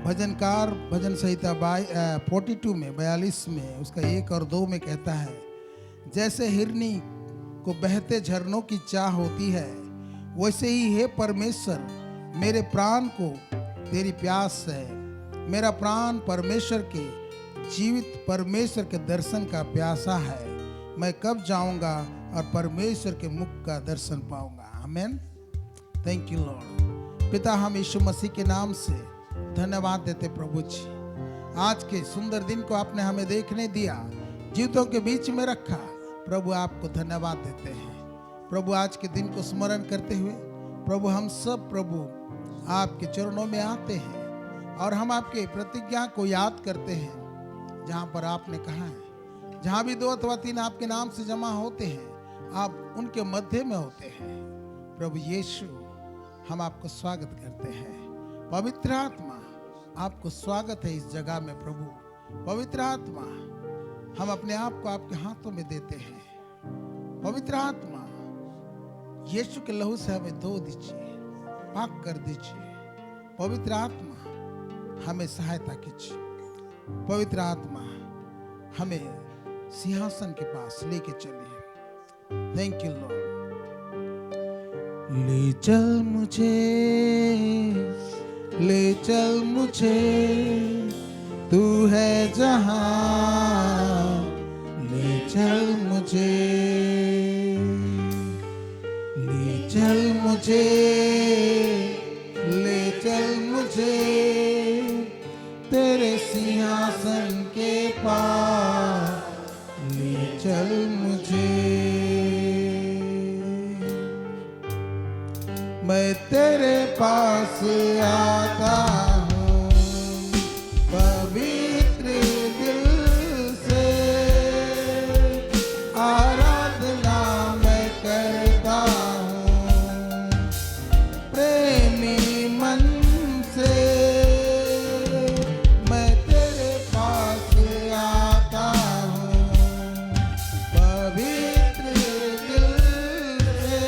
भजनकार भजन संहिता 42 में 42 में उसका 1 और 2 में कहता है, जैसे हिरनी को बहते झरनों की चाह होती है, वैसे ही हे परमेश्वर मेरे प्राण को तेरी प्यास है। मेरा प्राण परमेश्वर के, जीवित परमेश्वर के दर्शन का प्यासा है। मैं कब जाऊंगा और परमेश्वर के मुख का दर्शन पाऊंगा। आमीन। Thank you Lord. पिता, हम यीशु मसीह के नाम से धन्यवाद देते प्रभु जी, आज के सुंदर दिन को आपने हमें देखने दिया, जीवितों के बीच में रखा। प्रभु आपको धन्यवाद देते हैं। प्रभु आज के दिन को स्मरण करते हुए प्रभु हम सब प्रभु आपके चरणों में आते हैं और हम आपके प्रतिज्ञा को याद करते हैं, जहाँ पर आपने कहा है जहाँ भी 2 अथवा 3 आपके नाम से जमा होते हैं, आप उनके मध्य में होते हैं। प्रभु यीशु, हम आपको स्वागत करते हैं। पवित्र आत्मा, आपको स्वागत है इस जगह में। प्रभु पवित्र आत्मा, हम अपने आप को आपके हाथों में देते हैं। पवित्र आत्मा, यीशु के लहू से हमें धो दीजिए, पाक कर दीजिए। पवित्र आत्मा, हमें सहायता कीजिए। पवित्र आत्मा, हमें सिंहासन के पास लेके चलिए। Thank you Lord. ले चल मुझे, ले चल मुझे, तू है जहां। ले चल मुझे, ले चल मुझे, ले चल मुझे, तेरे सिंहासन के पास ले चल मुझे। मैं तेरे पास आता हूँ पवित्र दिल से, आराधना मैं करता हूँ प्रेमी मन से। मैं तेरे पास आता हूँ पवित्र दिल से,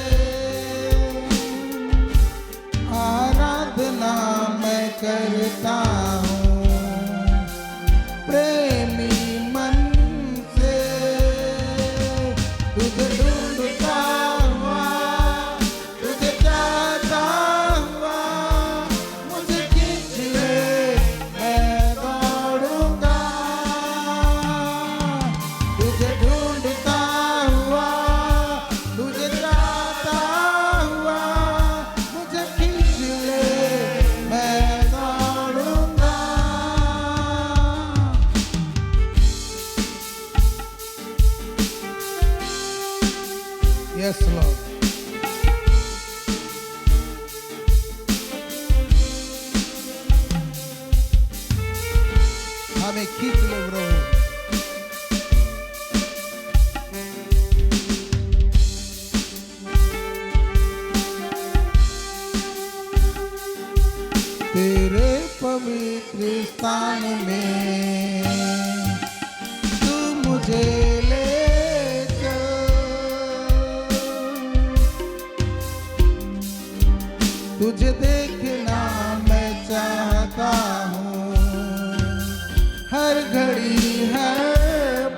आराधना मैं करता हूँ प्रेमी मन से। तुझे ढूंढता हुआ, तुझे चाहता हुआ, मुझे खींच ले, मैं दौड़ूंगा। तुझे ढूंढता हुआ, तुझे चाहता हुआ, मुझे खींच ले, मैं दौड़ूंगा। Yes Lord. हमें खींच ले प्रभु। तेरे पवित्र स्थान में तू मुझे ले चल। तुझे देखना मैं चाहता हूँ हर घड़ी हर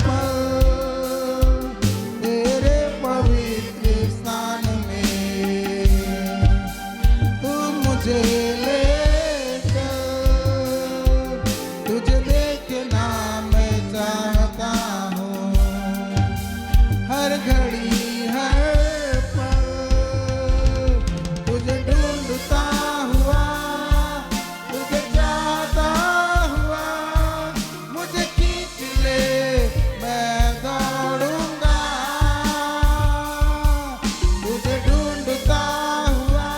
पल। तेरे पवित्र स्थान में तू मुझे ले चल। तुझे देखना मैं चाहता हूँ हर घड़ी हर पल। तुझे ढूंढता हुआ, तुझे चाहता हुआ, मुझे खींच ले, मैं दौड़ूंगा। तुझे ढूंढता हुआ,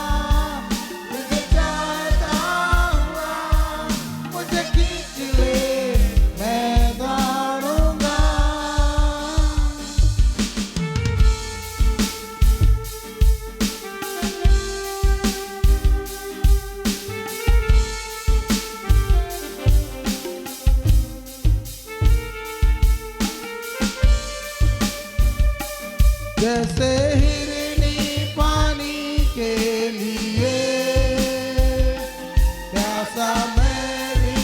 तुझे चाहता हुआ, मुझे खींच ले, मैं दौड़ूंगा। जैसे हिरनी पानी के लिए प्यासा मैं भी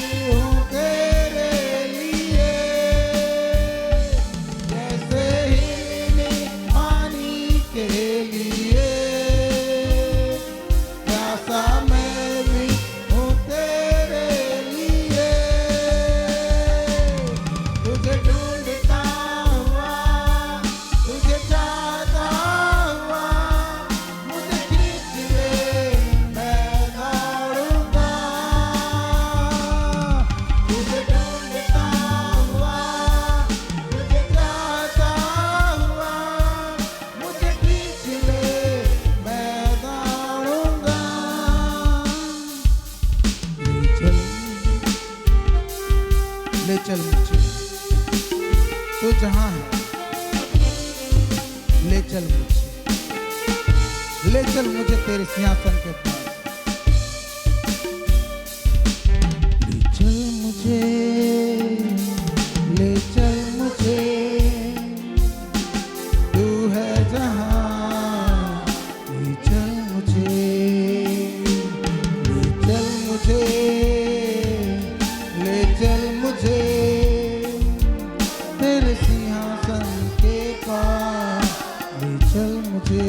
चल मुझे, तू जहां है ले चल मुझे, ले चल मुझे तेरे सिंहासन के पास। ले चल मुझे, ले चल मुझे, तू है जहां, ले चल मुझे, ले चल मुझे, ले चल मुझे तेरे सिंहासन के पास, ले चल मुझे।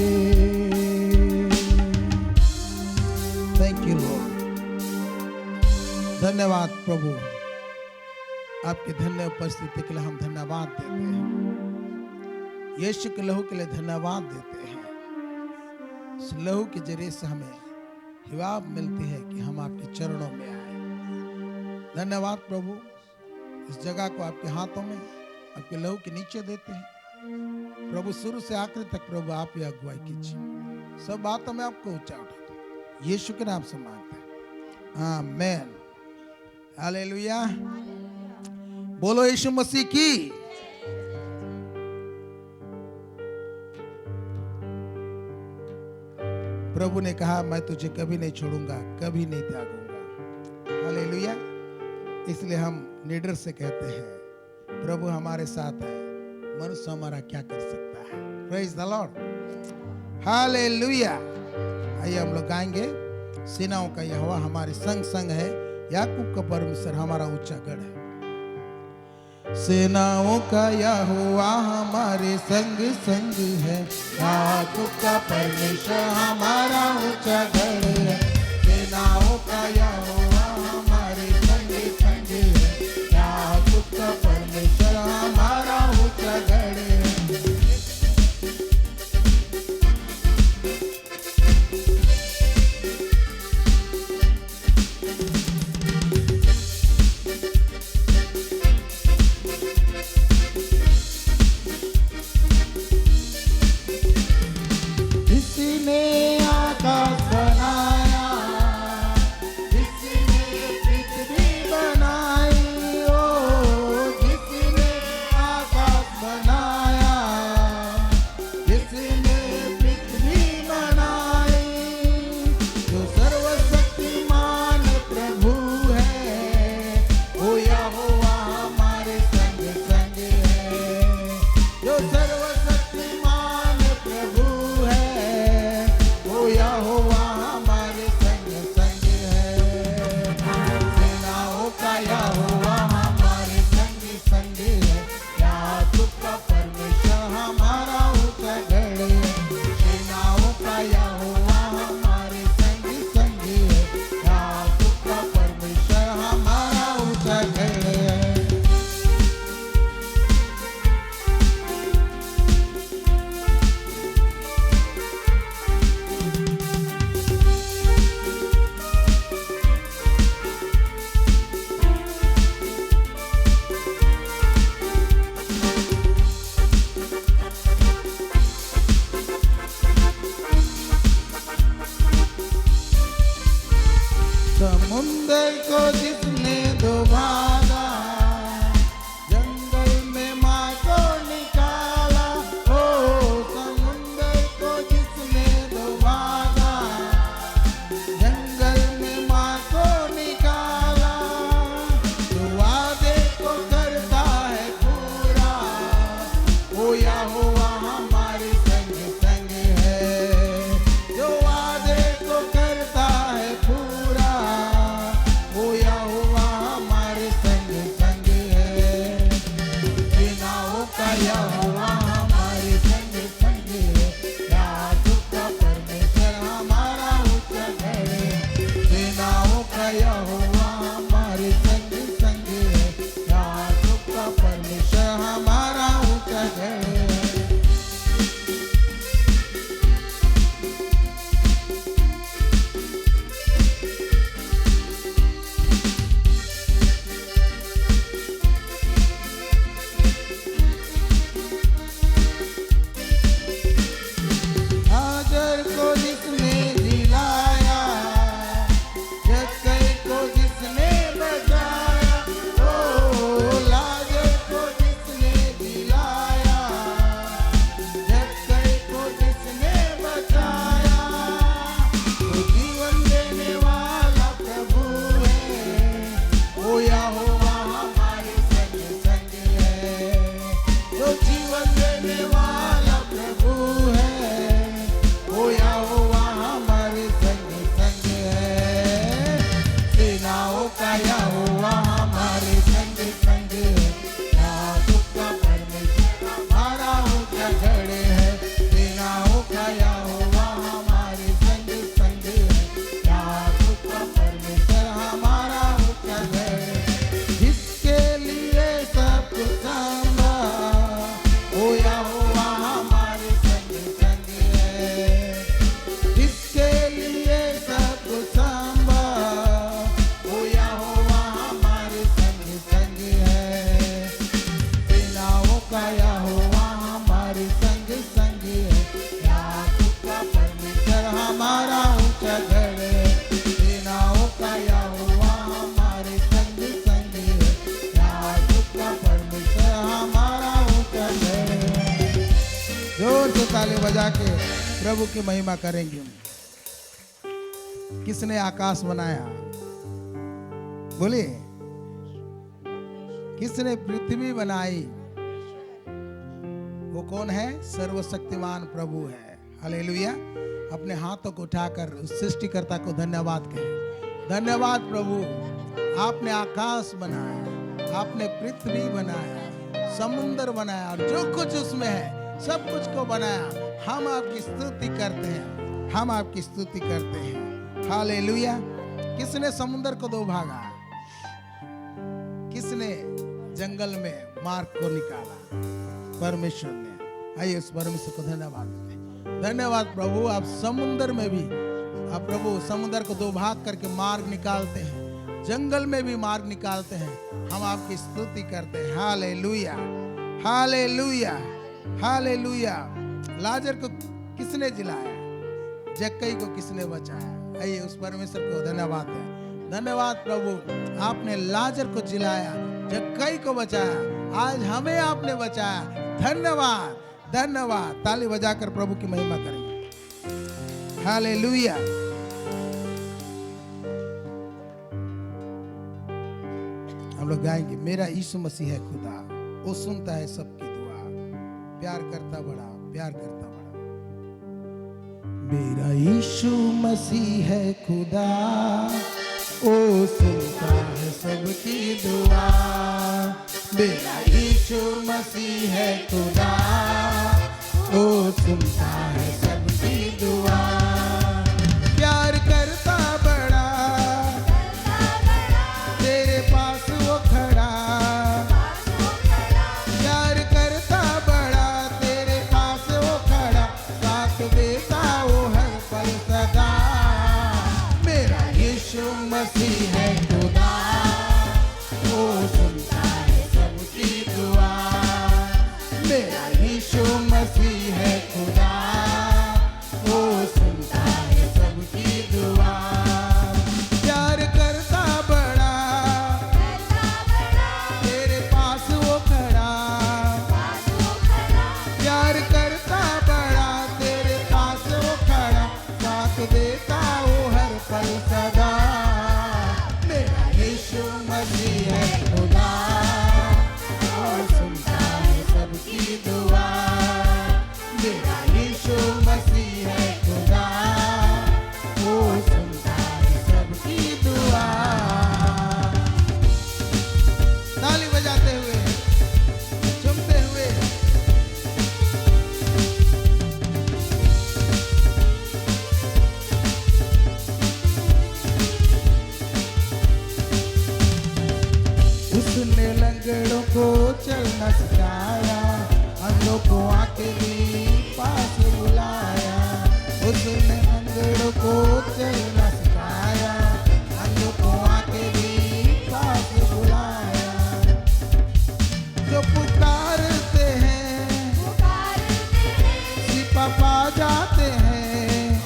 Thank you Lord. धन्यवाद प्रभु, आपकी धन्य उपस्थिति के लिए हम धन्यवाद देते हैं। यीशु के लहू के लिए धन्यवाद देते हैं। इस लहू के जरिए से हमें हिवाब मिलती है कि हम आपके चरणों में आए। धन्यवाद प्रभु, इस जगह को आपके हाथों में, आपके लहू के नीचे देते हैं प्रभु। शुरू से आखिर तक प्रभु आप ही अगुवाई कीजिए। सब बातों में आपको ऊंचा उठाते हैं, यीशु के नाम से मांगते हैं, आमीन। हालेलुया। बोलो यीशु मसीह की। प्रभु ने कहा मैं तुझे कभी नहीं छोड़ूंगा, कभी नहीं त्यागूंगा। हालेलुया। इसलिए हम निडर से कहते हैं प्रभु हमारे साथ है, मनुष्य हमारा क्या कर सकता है। Praise the Lord. हालेलुया। आइए हम लोग गाएंगे, सेनाओं का यहोवा हमारे संग संग है, याकूब का परमेश्वर हमारा ऊंचा गढ़ है। सेनाओं का यहोवा हमारे संग संग है, याकूब का परमेश्वर हमारा ऊंचा गढ़ है। सेनाओं का यहोवा हमारे संग संग है, याकूब का परमेश्वर हमारा ऊंचा गढ़ है। जिसने आकाश बनाया, जिसने पृथ्वी बनाई, ओ जिसने आकाश बनाया, जिसने पृथ्वी बनाई, जो सर्वशक्तिमान प्रभु है, वो यहोवा हमारे संग संग है। जो सर्वशक्तिमान प्रभु है, वो यहोवा हमारे संग संग है। सेनाओं का यहोवा हमारे संग संग है, याकूब का परमेश्वर हमारा ऊंचा गढ़ है। सेनाओं का यहोवा हमारे संग संग है, याकूब का परमेश्वर हमारा ऊंचा गढ़ है। समुंदर को जिसने डुबाया, जंगल में माँ को निकाला, ओ समुंदर को जिसने डुबाया, जंगल में माँ को निकाला, जो वादे को करता है पूरा, ओ यहोवा हमारे संग संग है। जो वादे को करता है पूरा, ओ यहोवा ताली बजा के प्रभु की महिमा करेंगे। किसने आकाश बनाया? बोलिए, किसने पृथ्वी बनाई? वो कौन है? सर्वशक्तिमान प्रभु है। हालेलुया। अपने हाथों को उठाकर उस सृष्टिकर्ता को धन्यवाद कहें। धन्यवाद प्रभु, आपने आकाश बनाया, आपने पृथ्वी बनाया, समुद्र बनाया और जो कुछ उसमें है सब कुछ को बनाया। हम आपकी स्तुति करते हैं, हम आपकी स्तुति करते हैं। हालेलुया। किसने समुद्र को दो भागा? किसने जंगल में मार्ग को निकाला? परमेश्वर ने। आइए उस परमेश्वर को धन्यवाद देते हैं। धन्यवाद प्रभु, आप समुद्र में भी, आप प्रभु समुद्र को दो भाग करके मार्ग निकालते हैं, जंगल में भी मार्ग निकालते हैं। हम आपकी स्तुति करते हैं। Hallelujah, hallelujah, hallelujah. लाजर को किसने जिलाया? जक्कई को किसने बचाया? आइए उस परमेश्वर को धन्यवाद दें। धन्यवाद प्रभु, आपने लाजर को जिलाया, जक्कई को बचाया, आज हमें आपने बचाया। धन्यवाद, धन्यवाद। ताली बजाकर प्रभु की महिमा करेंगे। हालेलुया। हम लोग गाएंगे, मेरा यीशु मसीह है खुदा, वो सुनता है सबकी दुआ, प्यार करता बड़ा, प्यार करता बड़ा। मेरा यीशु मसीह है खुदा, वो सुनता है सबकी दुआ। मेरा यीशु मसीह है खुदा, वो सुनता है सबकी दुआ। प्यार करता बड़ा, तेरे पास वो खड़ा। प्यार करता बड़ा, तेरे पास वो खड़ा, साथ देता वो हर पल सदा। मेरा यीशु मसीह है खुदा, वो सुनता है सबकी दुआ। मेरा यीशु मसीह है खुदा, वो सुनता है सबकी दुआ। प्यार करता बड़ा, तेरे पास वो खड़ा। प्यार करता बड़ा, तेरे पास वो खड़ा, साथ देता वो हर पल सदा। मेरा यीशु मसीह है खुदा, वो सुनता है सबकी दुआ। मेरा यीशु मसीह है खुदा, वो सुनता है सबकी दुआ। ताली बजाते हुए, चुमते हुए। उसने लंगड़ों को चलना सिखाया, अंधों को आके भी पास बुलाया। उसने लंगड़ों को चलना सिखाया, अंधों को आके भी पास बुलाया। जो पुकारते हैं सिपा पा जाते हैं।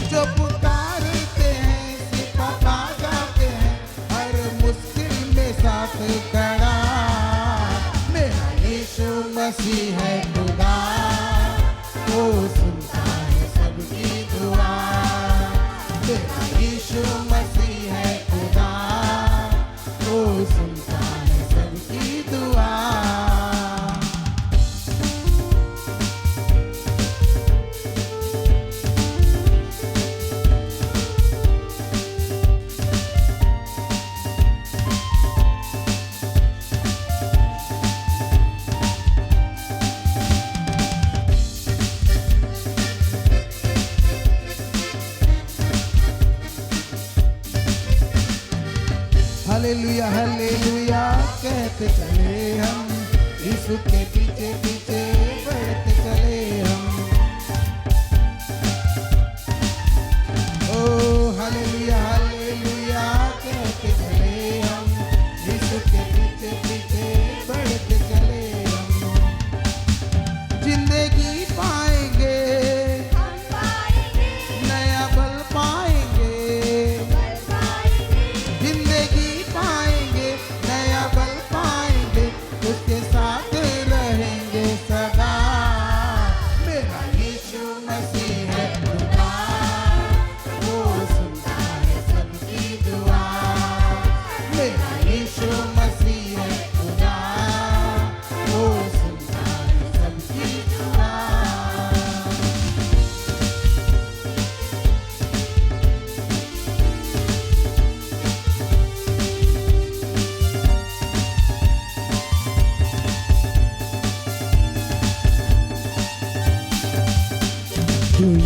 जो पुकारते हैं सिपा पा जाते हैं, हर मुश्किल में साथ खड़ा। मेरा यीशु मसीह है खुदा, वो सुनता है सबकी दुआ। मेरा यीशु मसीह है खुदा, वो सुनता है सबकी दुआ। हालेलुया, हालेलुया कहते चले हम, यीशु के पीछे पीछे बढ़ते चले हम। ओ हालेलुया, हालेलुया कहते चले हम, यीशु के पीछे पीछे बढ़ते चले हम। जिंदगी पाएंगे, नया बल पाएंगे। जिंदगी पाएंगे, नया बल पाएंगे, उसके साथ रहेंगे सदा।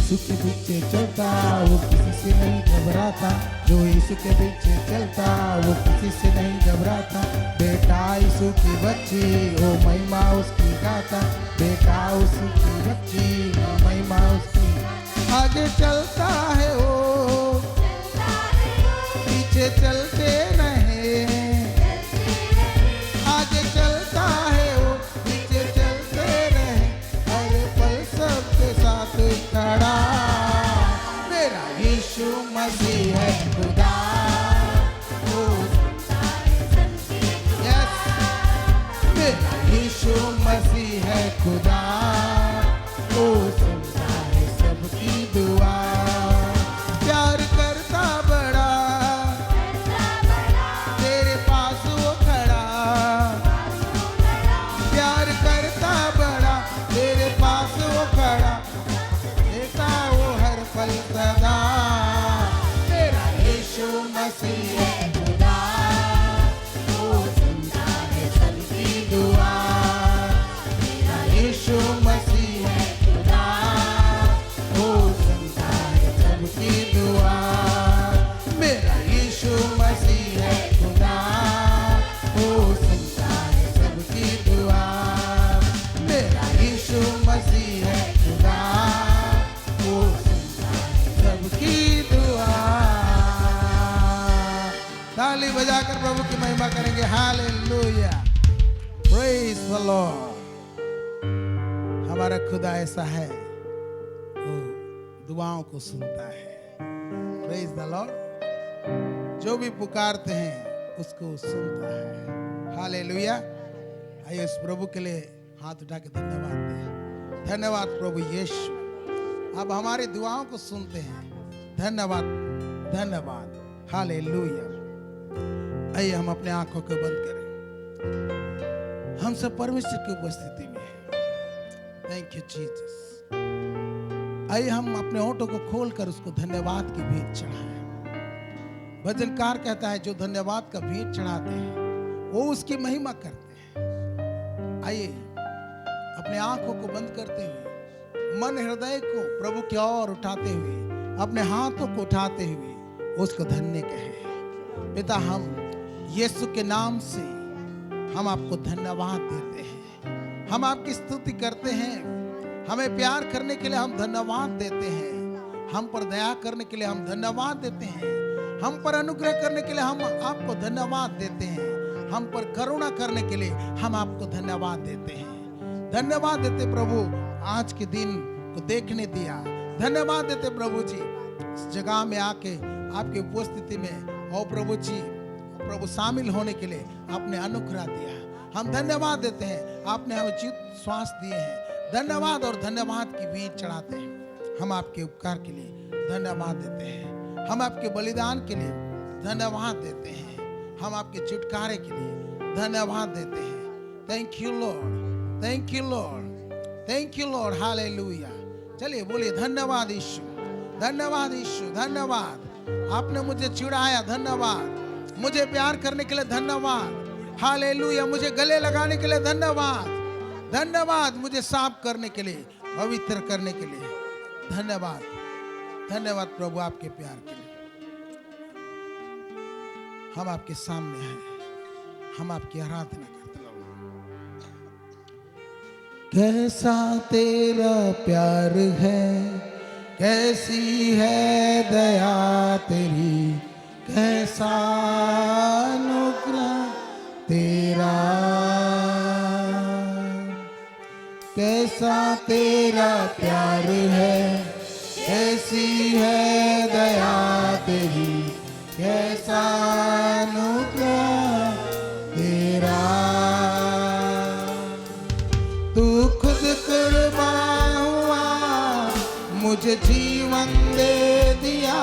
यीशु के पीछे चलता वो किसी से नहीं घबराता, जो यीशु के पीछे चलता वो किसी से नहीं घबराता। बेटा यीशु की बच्ची वो महिमा उसकी गाता, बेटा यीशु की बच्ची वो महिमा उसकी। आगे चलता है वो, पीछे चलते नहीं, आगे चलता है वो, पीछे चलते रहे, हर पल सबके साथ खड़ा। मेरा यीशु मसीह है खुदा, वो यस, मेरा यीशु मसीह है खुदा, वो सुनता है सबकी दुआ। प्यार करता बड़ा, तेरे पास वो खड़ा, प्यार करता बड़ा, तेरे पास वो खड़ा, देखा वो हर पल सदा। मेरा यीशु मसीह है खुदा, वो सुनता है सबकी दुआ। मेरा यीशु मसीह है खुदा, वो सुनता है सबकी दुआ। मेरा यीशु मसीह है खुदा, वो सुनता है सबकी दुआ। मेरा यीशु मसीह है खुदा, वो सुनता है सबकी दुआ। ताली बजाकर प्रभु की महिमा करेंगे। Hallelujah, praise the Lord. हमारा खुदा ऐसा है, वो दुआओं को सुनता है। Praise the Lord. जो भी पुकारते हैं उसको सुनता है। हालेलुया। आइए इस प्रभु के लिए हाथ उठा के धन्यवाद दें। धन्यवाद प्रभु यीशु, अब हमारी दुआओं को सुनते हैं। धन्यवाद, धन्यवाद। हालेलुया। आइए हम अपने आंखों को बंद करें, हम सब परमेश्वर की उपस्थिति में। Thank you Jesus. आइए हम अपने होठों को खोलकर उसको धन्यवाद की भेंट चढ़ाएं। भजनकार कहता है जो धन्यवाद का भेंट चढ़ाते हैं वो उसकी महिमा करते हैं। आइए अपने आंखों को बंद करते हुए, मन हृदय को प्रभु की ओर उठाते हुए, अपने हाथों को उठाते हुए उसको धन्य कहें। पिता, हम यीशु के नाम से हम आपको धन्यवाद देते हैं, हम आपकी स्तुति करते हैं। हमें प्यार करने के लिए हम धन्यवाद देते हैं, हम पर दया करने के लिए हम धन्यवाद देते हैं, हम पर अनुग्रह करने के लिए हम आपको धन्यवाद देते हैं, हम पर करुणा करने के लिए हम आपको धन्यवाद देते हैं। धन्यवाद देते प्रभु, आज के दिन को देखने दिया। धन्यवाद देते प्रभु जी, इस जगह में आके आपकी उपस्थिति में और प्रभु जी, प्रभु शामिल होने के लिए आपने अनुग्रह दिया। हम धन्यवाद देते हैं, आपने हमें जीवित श्वास दिए हैं। धन्यवाद और धन्यवाद की भेंट चढ़ाते हैं। हम आपके उपकार के लिए धन्यवाद देते हैं, हम आपके बलिदान के लिए धन्यवाद देते हैं, हम आपके छुटकारे के लिए धन्यवाद देते हैं। Thank you Lord, thank you Lord, thank you Lord. Hallelujah. चलिए बोलिए धन्यवाद यीशु, धन्यवाद यीशु, धन्यवाद। आपने मुझे छुड़ाया, धन्यवाद। मुझे प्यार करने के लिए धन्यवाद। हालेलुया। मुझे गले लगाने के लिए धन्यवाद, धन्यवाद। मुझे साफ करने के लिए, पवित्र करने के लिए धन्यवाद। धन्यवाद प्रभु आपके प्यार के लिए। हम आपके सामने हैं, हम आपकी आराधना करते हैं। कैसा तेरा प्यार है, कैसी है दया तेरी, कैसा अनुग्रह तेरा, कैसा तेरा प्यार है, कैसी है दया तेरी, कैसा अनुग्रह तेरा। तू खुद कुर्बान हुआ, मुझे जीवन दे दिया।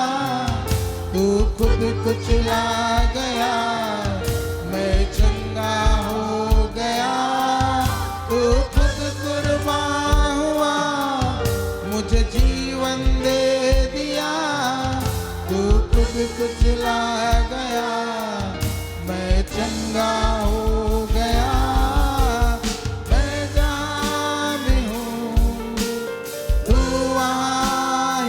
तू खुद कुचला गया, मैं चंगा हो गया। तू खुद कुर्बान हुआ, मुझे जीवन दे दिया। तू खुद कुचला गया, मैं चंगा हो गया। मैं जान हूँ तू वहाँ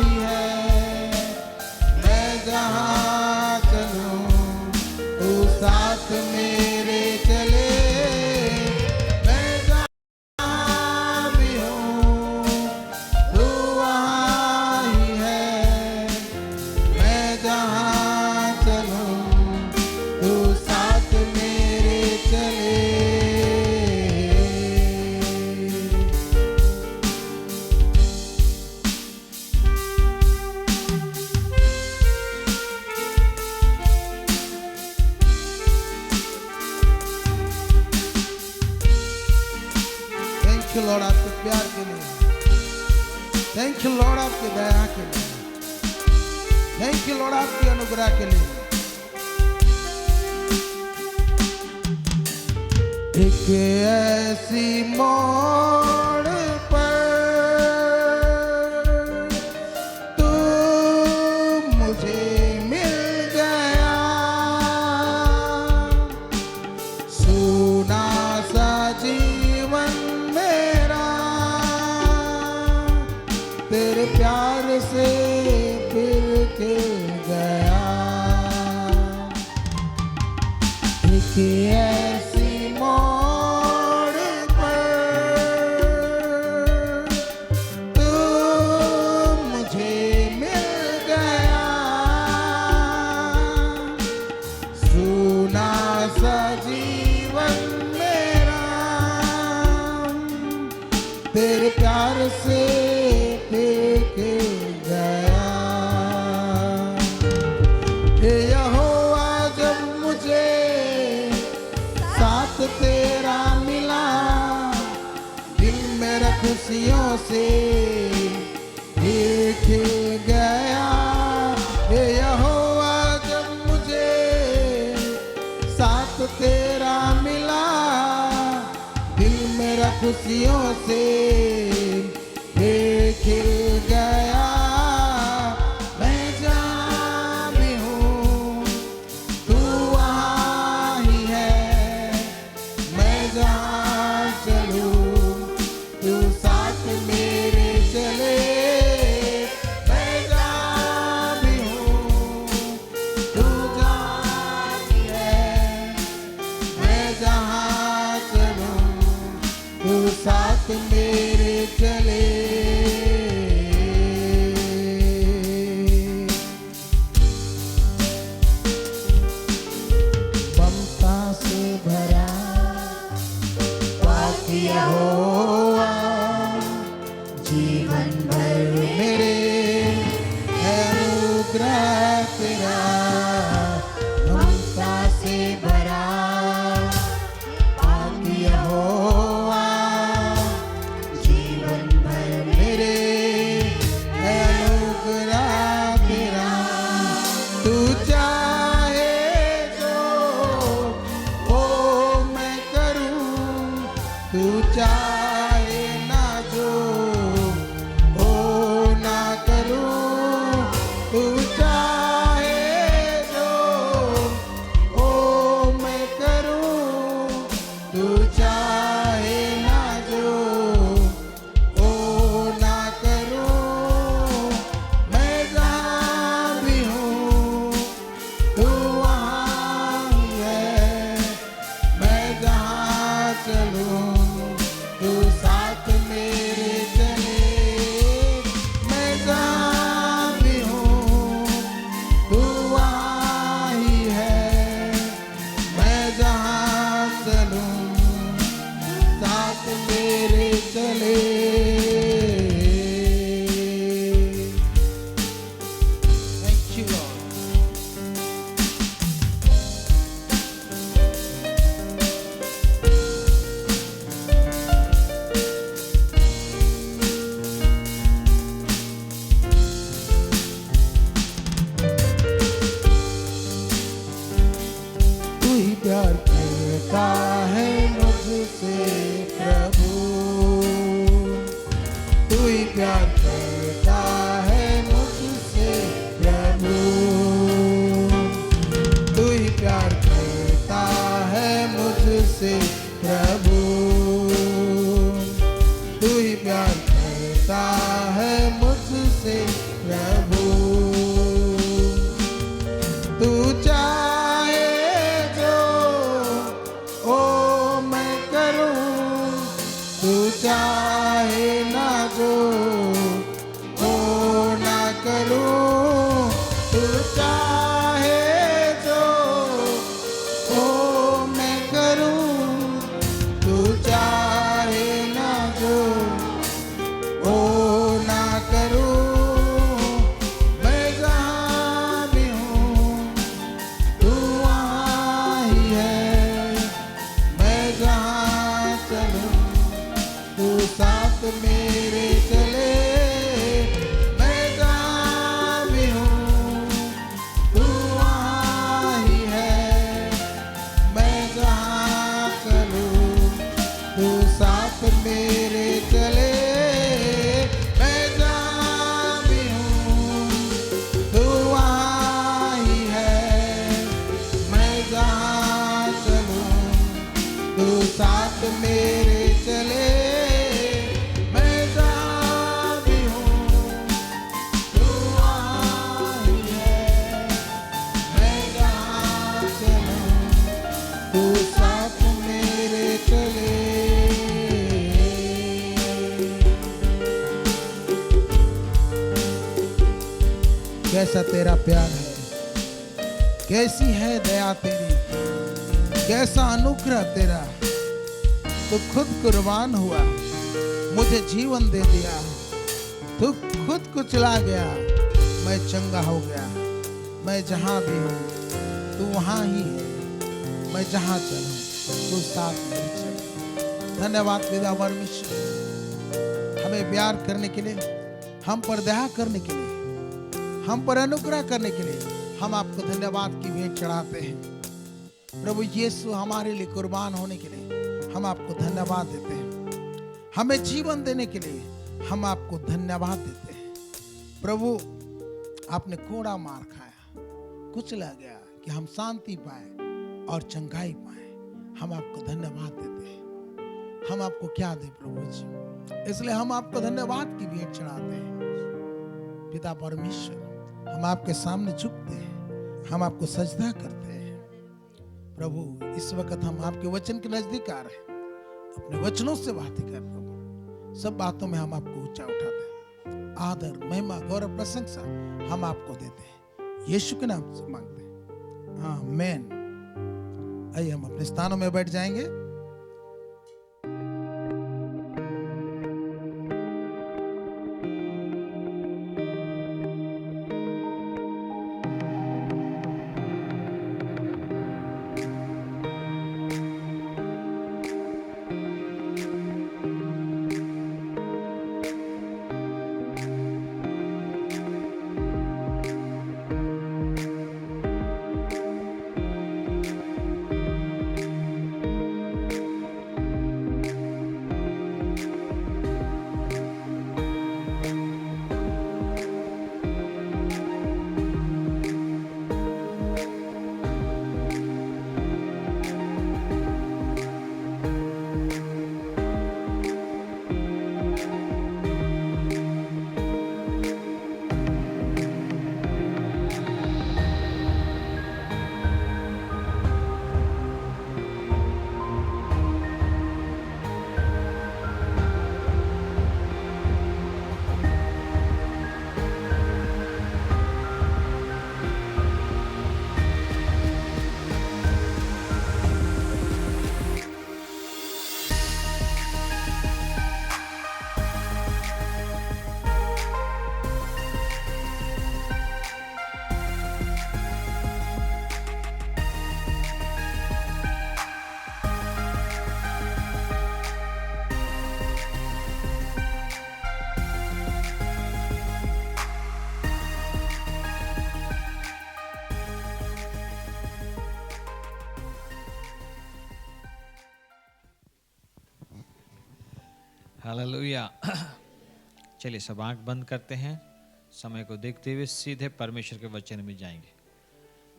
थैंक यू लॉर्ड आपकी अनुग्रह के लिए। एक ऐसी मोड़ पर तू मुझे मिल गया, सुना सा जीवन मेरा तेरे प्यार से फिर के गया। एक ऐसी मोड़ पर तू मुझे मिल गया, सुना सा जीवन मेरा तेरे प्यार से फिर के गया। हे यहोवा जब मुझे साथ तेरा मिला, दिल मेरा खुशियों से भीग गया। हे यहोवा जब मुझे साथ तेरा मिला, दिल मेरा खुशियों से भीग गया। मैं जहाँ भी हूँ तू वहाँ ही है, मैं जहाँ चलूँ तू साथ मेरे चले। मैं जहाँ भी हूँ तू जहाँ ही है, मैं जहाँ चलूँ तू साथ मेरे चले। ममता से भरा बाकी यहोवा जीवन भर मेरे है अनुग्रह तेरा। ममता से भरा बाकी यहोवा जीवन भर मेरे है अनुग्रह तेरा। तू चाहे जो ओ मैं करूं, तू चाहे ना जो ओ ना करूं, तू चाहे कैसा तेरा प्यार है, कैसी है दया तेरी, कैसा अनुग्रह तेरा। तू खुद कुर्बान हुआ, मुझे जीवन दे दिया। तू खुद कुचला गया, मैं चंगा हो गया। मैं जहां भी हूं तू वहां ही है, मैं जहां चलूं तू साथ मेरे चल। धन्यवाद पिता परमेश्वर, हमें प्यार करने के लिए, हम पर दया करने के लिए, हम पर अनुग्रह करने के लिए हम आपको धन्यवाद की भेंट चढ़ाते हैं। प्रभु यीशु, हमारे लिए कुर्बान होने के लिए हम आपको धन्यवाद देते हैं। हमें जीवन देने के लिए हम आपको धन्यवाद देते हैं। प्रभु, आपने कोड़ा मार खाया, कुचला गया कि हम शांति पाए और चंगाई पाए। हम आपको धन्यवाद देते हैं। हम आपको क्या दें प्रभु जी, इसलिए हम आपको धन्यवाद की भेंट चढ़ाते हैं। पिता परमेश्वर, हम आपके सामने झुकते हैं, हम आपको सजदा करते हैं। प्रभु, इस वक्त हम आपके वचन के नजदीक आ रहे हैं, अपने वचनों से बातें कर प्रभु। सब बातों में हम आपको ऊंचा उठाते हैं। आदर, महिमा, गौरव, प्रशंसा हम आपको देते हैं। यीशु के नाम से मांगते हैं, आमीन। आइए हम अपने स्थानों में बैठ जाएंगे। हालेलुया। चलिए सब आंख बंद करते हैं, समय को देखते हुए सीधे परमेश्वर के वचन में जाएंगे।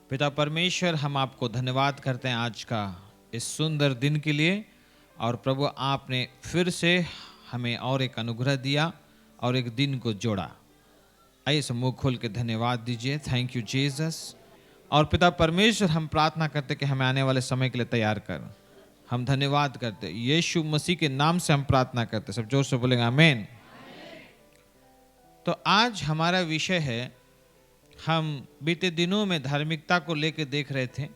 पिता परमेश्वर, हम आपको धन्यवाद करते हैं आज का इस सुंदर दिन के लिए। और प्रभु, आपने फिर से हमें और एक अनुग्रह दिया और एक दिन को जोड़ा। आइए सब मुंह खोल के धन्यवाद दीजिए। Thank you Jesus. और पिता परमेश्वर, हम प्रार्थना करते कि हमें आने वाले समय के लिए तैयार कर। हम धन्यवाद करते, यीशु मसीह के नाम से हम प्रार्थना करते। सब जोर से बोलेंगे आमीन। तो आज हमारा विषय है, हम बीते दिनों में धार्मिकता को लेकर देख रहे थे।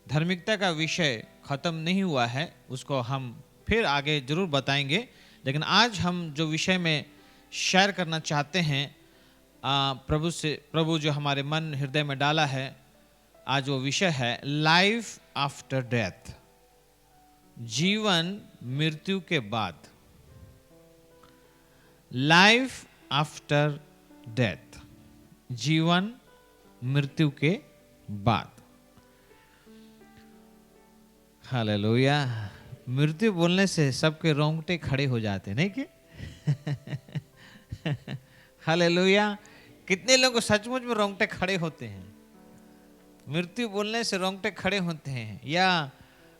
धार्मिकता का विषय खत्म नहीं हुआ है, उसको हम फिर आगे जरूर बताएंगे। लेकिन आज हम जो विषय में शेयर करना चाहते हैं, प्रभु जो हमारे मन हृदय में डाला है, आज वो विषय है लाइफ आफ्टर डेथ, जीवन मृत्यु के बाद। लाइफ आफ्टर डेथ, जीवन मृत्यु के बाद। हालेलुया। मृत्यु बोलने से सबके रोंगटे खड़े हो जाते, नहीं कि? हालेलुया। कितने लोगों को सचमुच में रोंगटे खड़े होते हैं? मृत्यु बोलने से रोंगटे खड़े होते हैं। या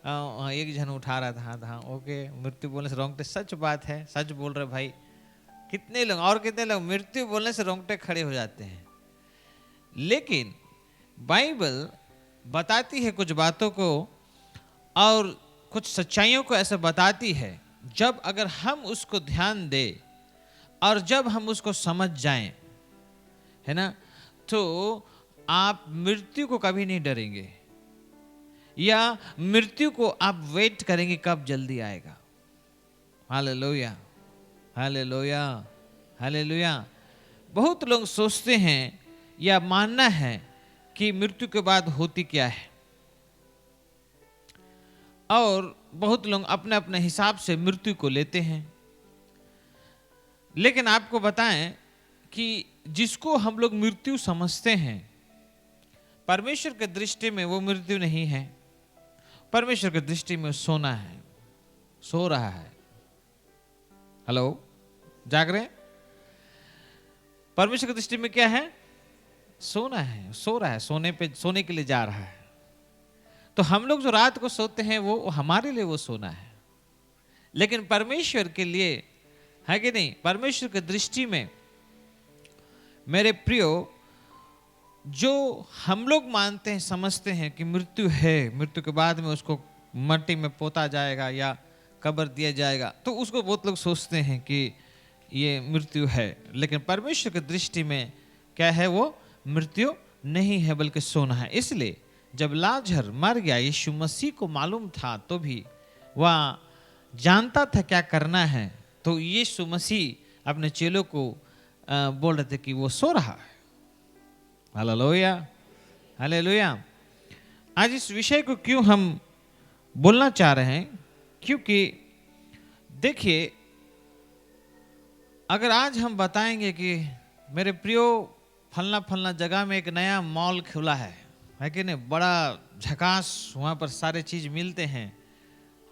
एक जन उठा रहा था हाथ, हाँ ओके, मृत्यु बोलने से रोंगटे, सच बात है, सच बोल रहे भाई। कितने लोग और कितने लोग मृत्यु बोलने से रोंगटे खड़े हो जाते हैं। लेकिन बाइबल बताती है कुछ बातों को और कुछ सच्चाइयों को ऐसे बताती है, जब अगर हम उसको ध्यान दें और जब हम उसको समझ जाएं, है ना, तो आप मृत्यु को कभी नहीं डरेंगे, या मृत्यु को आप वेट करेंगे कब जल्दी आएगा। Hallelujah, hallelujah, hallelujah. बहुत लोग सोचते हैं या मानना है कि मृत्यु के बाद होती क्या है, और बहुत लोग अपने अपने हिसाब से मृत्यु को लेते हैं। लेकिन आपको बताएं कि जिसको हम लोग मृत्यु समझते हैं, परमेश्वर के दृष्टि में वो मृत्यु नहीं है। परमेश्वर की दृष्टि में सोना है, सो रहा है। हेलो, जाग रहे हैं? परमेश्वर की दृष्टि में क्या है? सोना है, सो रहा है, सोने के लिए जा रहा है। तो हम लोग जो रात को सोते हैं वो हमारे लिए वो सोना है, लेकिन परमेश्वर के लिए है कि नहीं? परमेश्वर की दृष्टि में मेरे प्रियो, जो हम लोग मानते हैं, समझते हैं कि मृत्यु है, मृत्यु के बाद में उसको मट्टी में पोता जाएगा या कब्र दिया जाएगा, तो उसको बहुत लोग सोचते हैं कि ये मृत्यु है। लेकिन परमेश्वर की दृष्टि में क्या है? वो मृत्यु नहीं है बल्कि सोना है। इसलिए जब लाजर मर गया, यीशु मसीह को मालूम था, तो भी वह जानता था क्या करना है। तो यीशु मसीह अपने चेलों को बोल रहे थे कि वो सो रहा है। Hallelujah, hallelujah. आज इस विषय को क्यों हम बोलना चाह रहे हैं? क्योंकि देखिए, अगर आज हम बताएंगे कि मेरे प्रियो फलना फलना जगह में एक नया मॉल खुला है कि नहीं, बड़ा झकास, वहाँ पर सारे चीज़ मिलते हैं,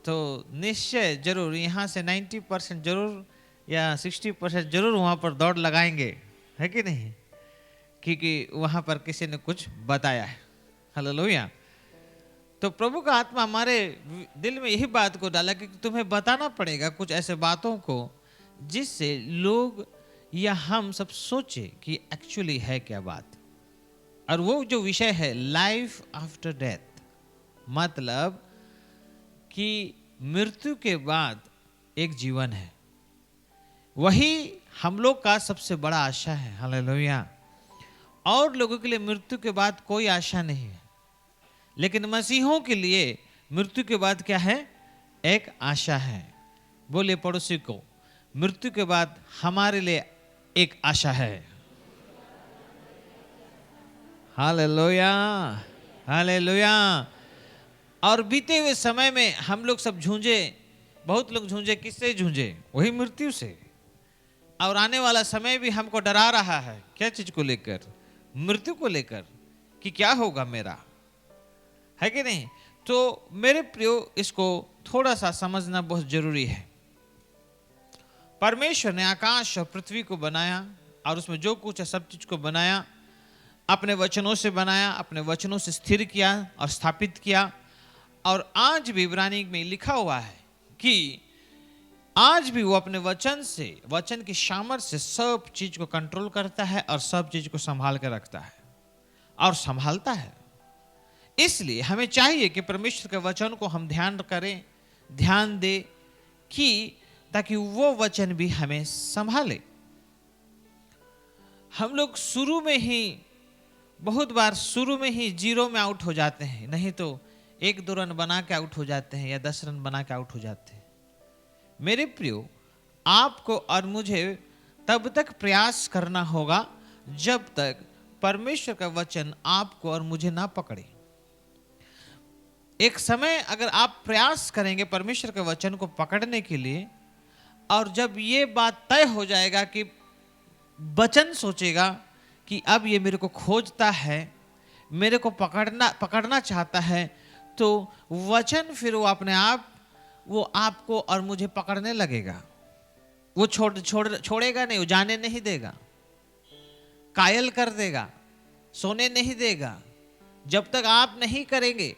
तो निश्चय जरूर यहाँ से 90% जरूर या 60% जरूर वहाँ पर दौड़ लगाएंगे, है कि नहीं? क्योंकि वहाँ पर किसी ने कुछ बताया है। हालेलुया। तो प्रभु का आत्मा हमारे दिल में यही बात को डाला कि तुम्हें बताना पड़ेगा कुछ ऐसे बातों को जिससे लोग या हम सब सोचे कि एक्चुअली है क्या बात। और वो जो विषय है लाइफ आफ्टर डेथ, मतलब कि मृत्यु के बाद एक जीवन है। वही हम लोग का सबसे बड़ा आशा है। हालेलुया। और लोगों के लिए मृत्यु के बाद कोई आशा नहीं है, लेकिन मसीहों के लिए मृत्यु के बाद क्या है? एक आशा है। बोलिए पड़ोसी को, मृत्यु के बाद हमारे लिए एक आशा है। Hallelujah, hallelujah. और बीते हुए समय में हम लोग सब झूंझे, बहुत लोग झूंझे, किससे झूंझे? वही मृत्यु से। और आने वाला समय भी हमको डरा रहा है। क्या चीज को लेकर? मृत्यु को लेकर, कि क्या होगा मेरा, है कि नहीं? तो मेरे प्रियो, इसको थोड़ा सा समझना बहुत जरूरी है। परमेश्वर ने आकाश और पृथ्वी को बनाया, और उसमें जो कुछ है सब चीज को बनाया, अपने वचनों से बनाया, अपने वचनों से स्थिर किया और स्थापित किया। और आज भी इब्रानी में लिखा हुआ है कि आज भी वो अपने वचन से, वचन की सामर्थ से सब चीज को कंट्रोल करता है और सब चीज को संभाल कर रखता है और संभालता है। इसलिए हमें चाहिए कि परमेश्वर के वचन को हम ध्यान करें, ध्यान दें, कि ताकि वो वचन भी हमें संभाले। हम लोग शुरू में ही, बहुत बार शुरू में ही जीरो में आउट हो जाते हैं, नहीं तो 1-2 रन बना के आउट हो जाते हैं या 10 रन बना के आउट हो जाते हैं। मेरे प्रियो, आपको और मुझे तब तक प्रयास करना होगा जब तक परमेश्वर का वचन आपको और मुझे ना पकड़े। एक समय अगर आप प्रयास करेंगे परमेश्वर के वचन को पकड़ने के लिए, और जब ये बात तय हो जाएगा कि वचन सोचेगा कि अब ये मेरे को खोजता है, मेरे को पकड़ना चाहता है, तो वचन फिर वो अपने आप वो आपको और मुझे पकड़ने लगेगा। वो छोड़ेगा नहीं, वो जाने नहीं देगा, कायल कर देगा, सोने नहीं देगा। जब तक आप नहीं करेंगे,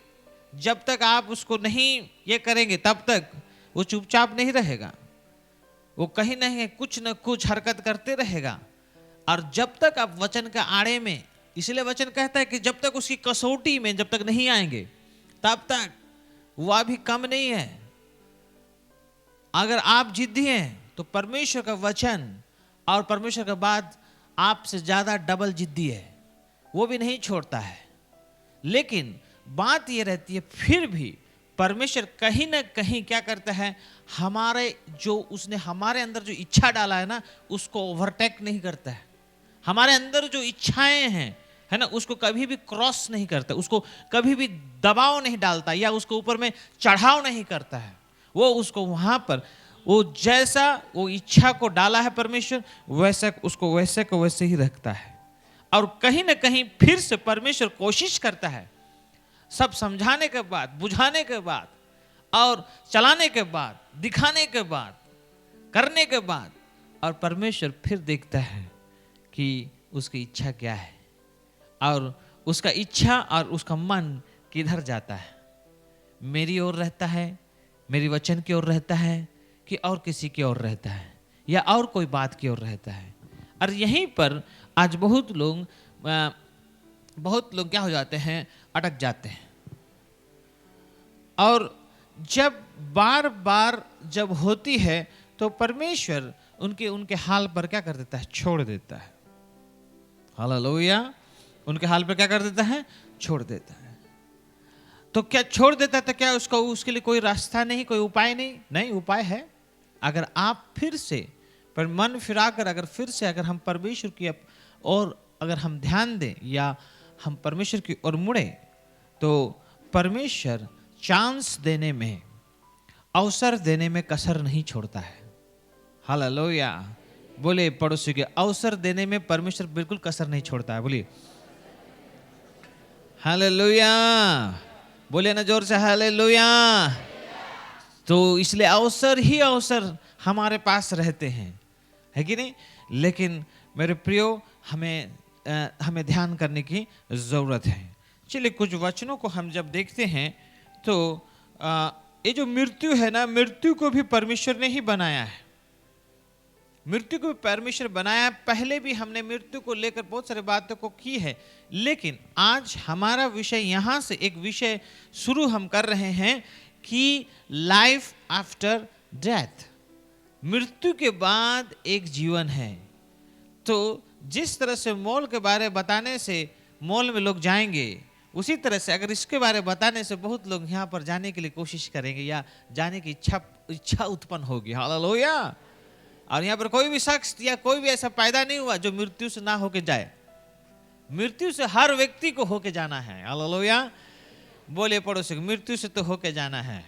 जब तक आप उसको नहीं ये करेंगे, तब तक वो चुपचाप नहीं रहेगा। वो कहीं नहीं कुछ न कुछ हरकत करते रहेगा। और जब तक आप वचन के आड़े में, इसलिए वचन कहता है कि जब तक उसकी कसौटी में जब तक नहीं आएंगे, तब तक वह भी कम नहीं है। अगर आप जिद्दी हैं तो परमेश्वर का वचन और परमेश्वर के बाद आपसे ज्यादा डबल जिद्दी है। वो भी नहीं छोड़ता है। लेकिन बात ये रहती है फिर भी परमेश्वर कहीं ना कहीं क्या करता है, हमारे जो उसने हमारे अंदर जो इच्छा डाला है ना, उसको ओवरटेक नहीं करता है। हमारे अंदर जो इच्छाएं हैं है ना, उसको कभी भी क्रॉस नहीं करता, उसको कभी भी दबाव नहीं डालता या उसको ऊपर में चढ़ाव नहीं करता है। वो उसको वहां पर वो जैसा वो इच्छा को डाला है परमेश्वर, वैसा उसको वैसे को वैसे ही रखता है। और कहीं ना कहीं फिर से परमेश्वर कोशिश करता है, सब समझाने के बाद, बुझाने के बाद और चलाने के बाद, दिखाने के बाद, करने के बाद, और परमेश्वर फिर देखता है कि उसकी इच्छा क्या है और उसका इच्छा और उसका मन किधर जाता है। मेरी ओर रहता है, मेरी वचन की ओर रहता है, कि और किसी की ओर रहता है, या और कोई बात की ओर रहता है। और यहीं पर आज बहुत लोग क्या हो जाते हैं, अटक जाते हैं। और जब बार बार जब होती है तो परमेश्वर उनके हाल पर क्या कर देता है, छोड़ देता है। हालेलुया। उनके हाल पर क्या कर देता है, छोड़ देता है। तो क्या छोड़ देता है, तो क्या उसके लिए कोई रास्ता नहीं, कोई उपाय नहीं? नहीं, उपाय है। अगर आप फिर से पर मन फिराकर अगर हम परमेश्वर की और अगर हम ध्यान दें या हम परमेश्वर की ओर मुड़े, तो परमेश्वर चांस देने में, अवसर देने में कसर नहीं छोड़ता है। हालेलुया। बोले पड़ोसी के, अवसर देने में परमेश्वर बिल्कुल कसर नहीं छोड़ता है। बोलिए हालेलुया। बोले ना जोर से, हालेलुया। तो इसलिए अवसर ही अवसर हमारे पास रहते हैं, है कि नहीं? लेकिन मेरे प्रियो, हमें ध्यान करने की जरूरत है। चलिए कुछ वचनों को हम जब देखते हैं तो ये जो मृत्यु है ना, मृत्यु को भी परमेश्वर ने ही बनाया है। मृत्यु को भी परमेश्वर बनाया है। पहले भी हमने मृत्यु को लेकर बहुत सारी बातों को की है, लेकिन आज हमारा विषय यहाँ से एक विषय शुरू हम कर रहे हैं कि लाइफ आफ्टर डेथ, मृत्यु के बाद एक जीवन है। तो जिस तरह से मॉल के बारे में बताने से मॉल में लोग जाएंगे, उसी तरह से अगर इसके बारे में बताने से बहुत लोग यहाँ पर जाने के लिए कोशिश करेंगे या जाने की इच्छा उत्पन्न होगी। हालेलुया। और यहाँ पर कोई भी शख्स या कोई भी ऐसा पैदा नहीं हुआ जो मृत्यु से ना होके जाए। मृत्यु से हर व्यक्ति को होके जाना है। हालेलुया। बोले पड़ोसी, मृत्यु से तो होके जाना है।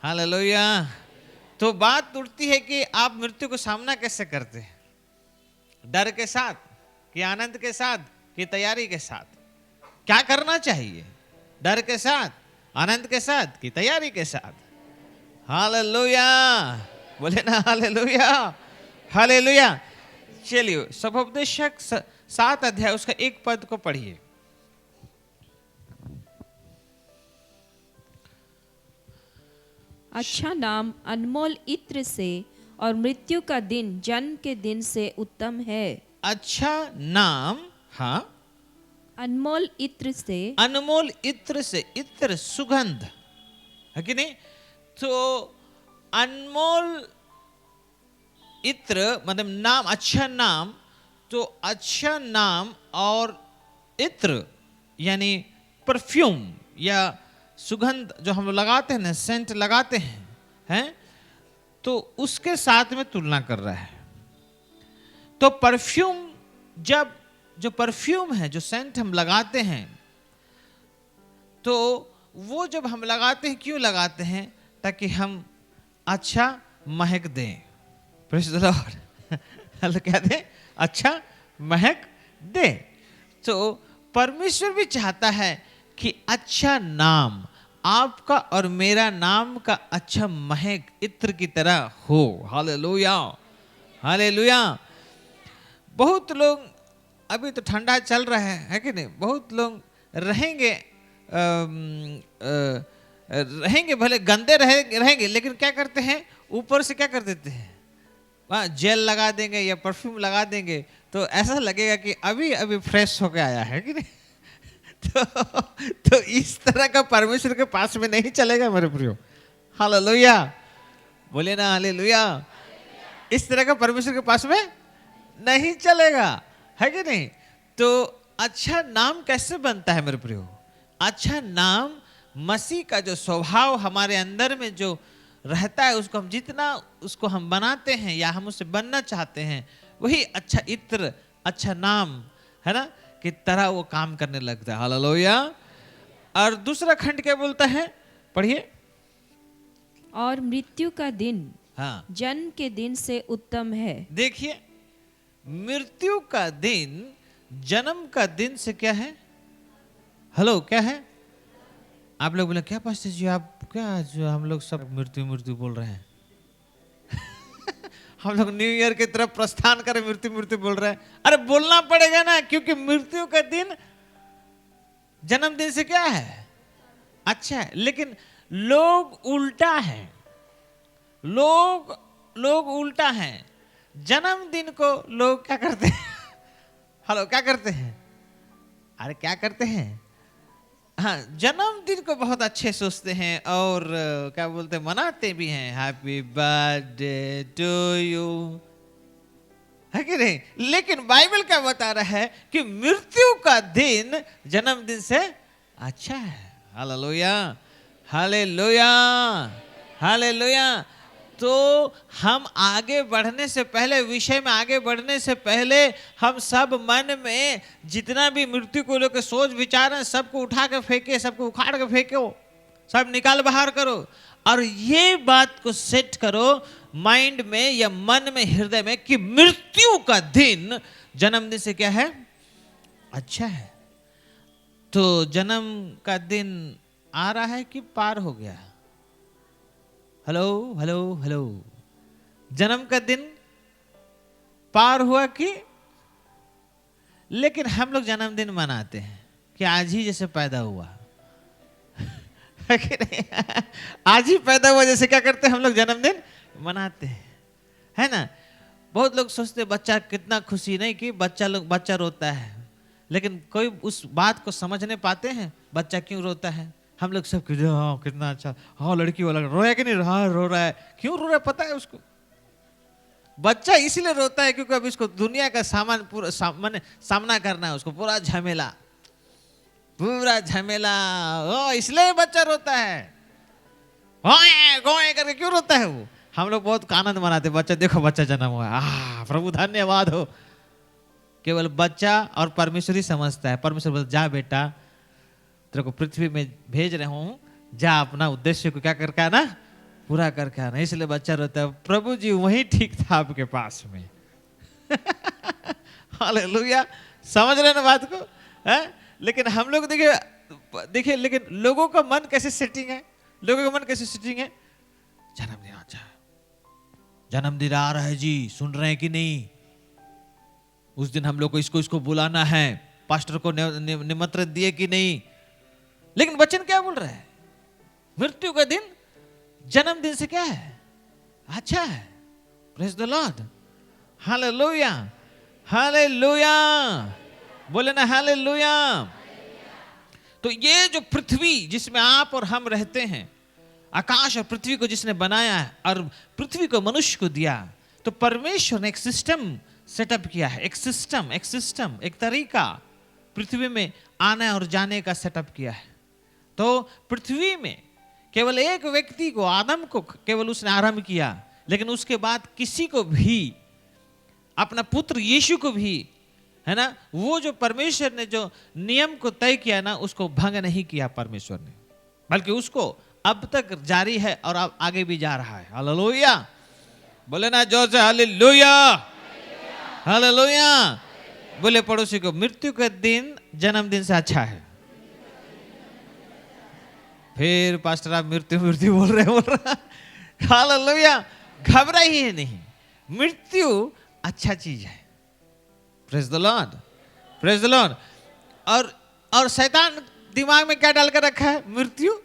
हालेलुया। तो बात उठती है कि आप मृत्यु को सामना कैसे करते हैं? डर के साथ कि आनंद के साथ कि तैयारी के साथ? क्या करना चाहिए? डर के साथ, आनंद के साथ कि तैयारी के साथ? हालेलुया। बोले ना हालेलुया, हालेलुया। चलिए सभोपदेशक 7 अध्याय उसका 1 पद को पढ़िए। अच्छा नाम अनमोल इत्र से और मृत्यु का दिन जन्म के दिन से उत्तम है। अच्छा नाम, हाँ, अनमोल इत्र से, अनमोल इत्र से, इत्र सुगंध है कि नहीं? तो अनमोल इत्र मतलब नाम, अच्छा नाम। तो अच्छा नाम और इत्र यानी परफ्यूम या सुगंध जो हम लगाते हैं ना, सेंट लगाते हैं, तो उसके साथ में तुलना कर रहा है। तो परफ्यूम, जो परफ्यूम है, जो सेंट हम लगाते हैं, तो वो जब हम लगाते हैं, क्यों लगाते हैं? ताकि हम अच्छा महक दें। Praise the Lord. क्या दें? अच्छा महक दे। तो परमेश्वर भी चाहता है कि अच्छा नाम, आपका और मेरा नाम का अच्छा महक इत्र की तरह हो। Hallelujah, hallelujah. बहुत लोग, अभी तो ठंडा चल रहा है कि नहीं? बहुत लोग रहेंगे भले गंदे रहेंगे, लेकिन क्या करते हैं, ऊपर से क्या कर देते हैं, वहाँ जेल लगा देंगे या परफ्यूम लगा देंगे, तो ऐसा लगेगा कि अभी अभी फ्रेश होके आया है कि नहीं? तो इस तरह का परमेश्वर के पास में नहीं चलेगा मेरे प्रियो। हालेलुया। बोले ना हालेलुया। इस तरह का परमेश्वर के पास में नहीं चलेगा, है कि नहीं? तो अच्छा नाम कैसे बनता है मेरे प्रियो? अच्छा नाम मसीह का जो स्वभाव हमारे अंदर में जो रहता है, उसको हम जितना उसको हम बनाते हैं या हम उससे बनना चाहते हैं, वही अच्छा इत्र, अच्छा नाम है ना कि तरह वो काम करने लगता है। हालेलुया। और दूसरा खंड क्या बोलता है, पढ़िए। और मृत्यु का दिन हाँ, जन्म के दिन से उत्तम है। देखिए, मृत्यु का दिन जन्म का दिन से क्या है? हेलो, क्या है? आप लोग बोले क्या पास्टर जी, आप क्या जो हम लोग सब मृत्यु मृत्यु बोल रहे हैं? हम लोग न्यू ईयर की तरफ प्रस्थान करें मृत्यु मृत्यु बोल रहे हैं। अरे बोलना पड़ेगा ना, क्योंकि मृत्यु का दिन जन्मदिन से क्या है? अच्छा है। लेकिन लोग उल्टा हैं, लोग उल्टा हैं। जन्मदिन को लोग क्या करते हैं? हेलो, क्या करते हैं? अरे क्या करते हैं? हाँ, जन्मदिन को बहुत अच्छे सोचते हैं और क्या बोलते हैं, मनाते भी हैं, हैप्पी बर्थडे टू यू, है कि नहीं? लेकिन बाइबल क्या बता रहा है कि मृत्यु का दिन जन्मदिन से अच्छा है। Hallelujah, hallelujah, hallelujah. तो हम आगे बढ़ने से पहले, विषय में आगे बढ़ने से पहले, हम सब मन में जितना भी मृत्यु को लेकर सोच विचार है, सबको उठा के फेंके, सबको उखाड़ के फेंको, सब निकाल बाहर करो और ये बात को सेट करो माइंड में या मन में, हृदय में, कि मृत्यु का दिन जन्मदिन से क्या है? अच्छा है। तो जन्म का दिन आ रहा है कि पार हो गया? हेलो हेलो हेलो, जन्म का दिन पार हुआ कि? लेकिन हम लोग जन्मदिन मनाते हैं कि आज ही जैसे पैदा हुआ। है कि नहीं? आज ही पैदा हुआ जैसे क्या करते हैं हम लोग? जन्मदिन मनाते हैं, है ना? बहुत लोग सोचते बच्चा कितना खुशी, नहीं कि बच्चा रोता है, लेकिन कोई उस बात को समझ नहीं पाते हैं बच्चा क्यों रोता है। हम लोग सब हाँ कितना अच्छा, हाँ लड़की वाला रोया कि नहीं? हाँ रो रहा है। क्यों रो रहा है पता है उसको? बच्चा इसलिए रोता है क्योंकि अब इसको दुनिया का सामान पूरा सामना करना है, उसको पूरा झमेला इसलिए बच्चा रोता है। गोए करके क्यों रोता है वो? हम लोग बहुत आनंद मनाते, बच्चा देखो बच्चा जन्म हुआ, प्रभु धन्यवाद हो। केवल बच्चा और परमेश्वर ही समझता है। परमेश्वर बोलता जा बेटा, तेरे को पृथ्वी में भेज रहा हूं, जा अपना उद्देश्य को क्या करके आना, पूरा करके आना। इसलिए बच्चा रोता है। प्रभु जी वही ठीक था आपके पास में। हालेलुया, समझ रहे ना बात को? है? लेकिन हम लोग देखिए, लेकिन लोगों का मन कैसे सेटिंग है? लोगों का मन कैसे सेटिंग है? जन्मदिन अच्छा है, जन्मदिन आ रहा है जी, सुन रहे हैं कि नहीं? उस दिन हम लोग को इसको बुलाना है, पास्टर को निमंत्रण दिए कि नहीं? लेकिन वचन क्या बोल रहा है? मृत्यु का दिन जन्मदिन से क्या है? अच्छा है। Praise the Lord, hallelujah, hallelujah, बोले ना हालेलुया। तो ये जो पृथ्वी जिसमें आप और हम रहते हैं, आकाश और पृथ्वी को जिसने बनाया है और पृथ्वी को मनुष्य को दिया, तो परमेश्वर ने एक सिस्टम सेटअप किया है, एक सिस्टम, एक तरीका पृथ्वी में आने और जाने का सेटअप किया है। तो पृथ्वी में केवल एक व्यक्ति को, आदम को केवल उसने आरंभ किया, लेकिन उसके बाद किसी को भी, अपना पुत्र यीशु को भी, है ना, वो जो परमेश्वर ने जो नियम को तय किया ना, उसको भंग नहीं किया परमेश्वर ने, बल्कि उसको अब तक जारी है और अब आगे भी जा रहा है। हालेलुया, बोले ना जोर से हालेलुया, हालेलुया। बोले पड़ोसी को, मृत्यु का दिन जन्मदिन से अच्छा है। फिर पास्टर आप मृत्यु मृत्यु बोल रहे। हालेलुया, घबराइए नहीं, मृत्यु अच्छा चीज है। Praise the Lord, praise the Lord. और शैतान दिमाग में क्या डाल कर रखा है? मृत्यु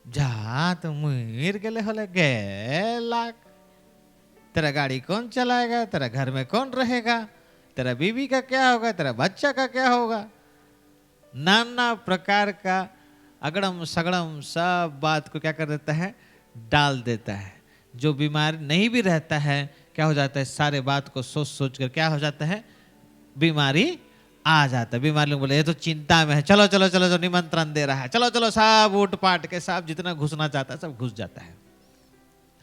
जा तो मुर गले होले लाख, तेरा गाड़ी कौन चलाएगा, तेरा घर में कौन रहेगा, तेरा बीवी का क्या होगा, तेरा बच्चा का क्या होगा, नाना प्रकार का अगड़म सगड़म सब बात को क्या कर देता है? डाल देता है। जो बीमार नहीं भी रहता है, क्या हो जाता है? सारे बात को सोच सोच कर क्या हो जाता है? बीमारी आ जाता है। बीमार लोग बोले ये तो चिंता में है, चलो चलो चलो जो निमंत्रण दे रहा है, चलो चलो सब उठ पाट के सब जितना घुसना चाहता है सब घुस जाता है।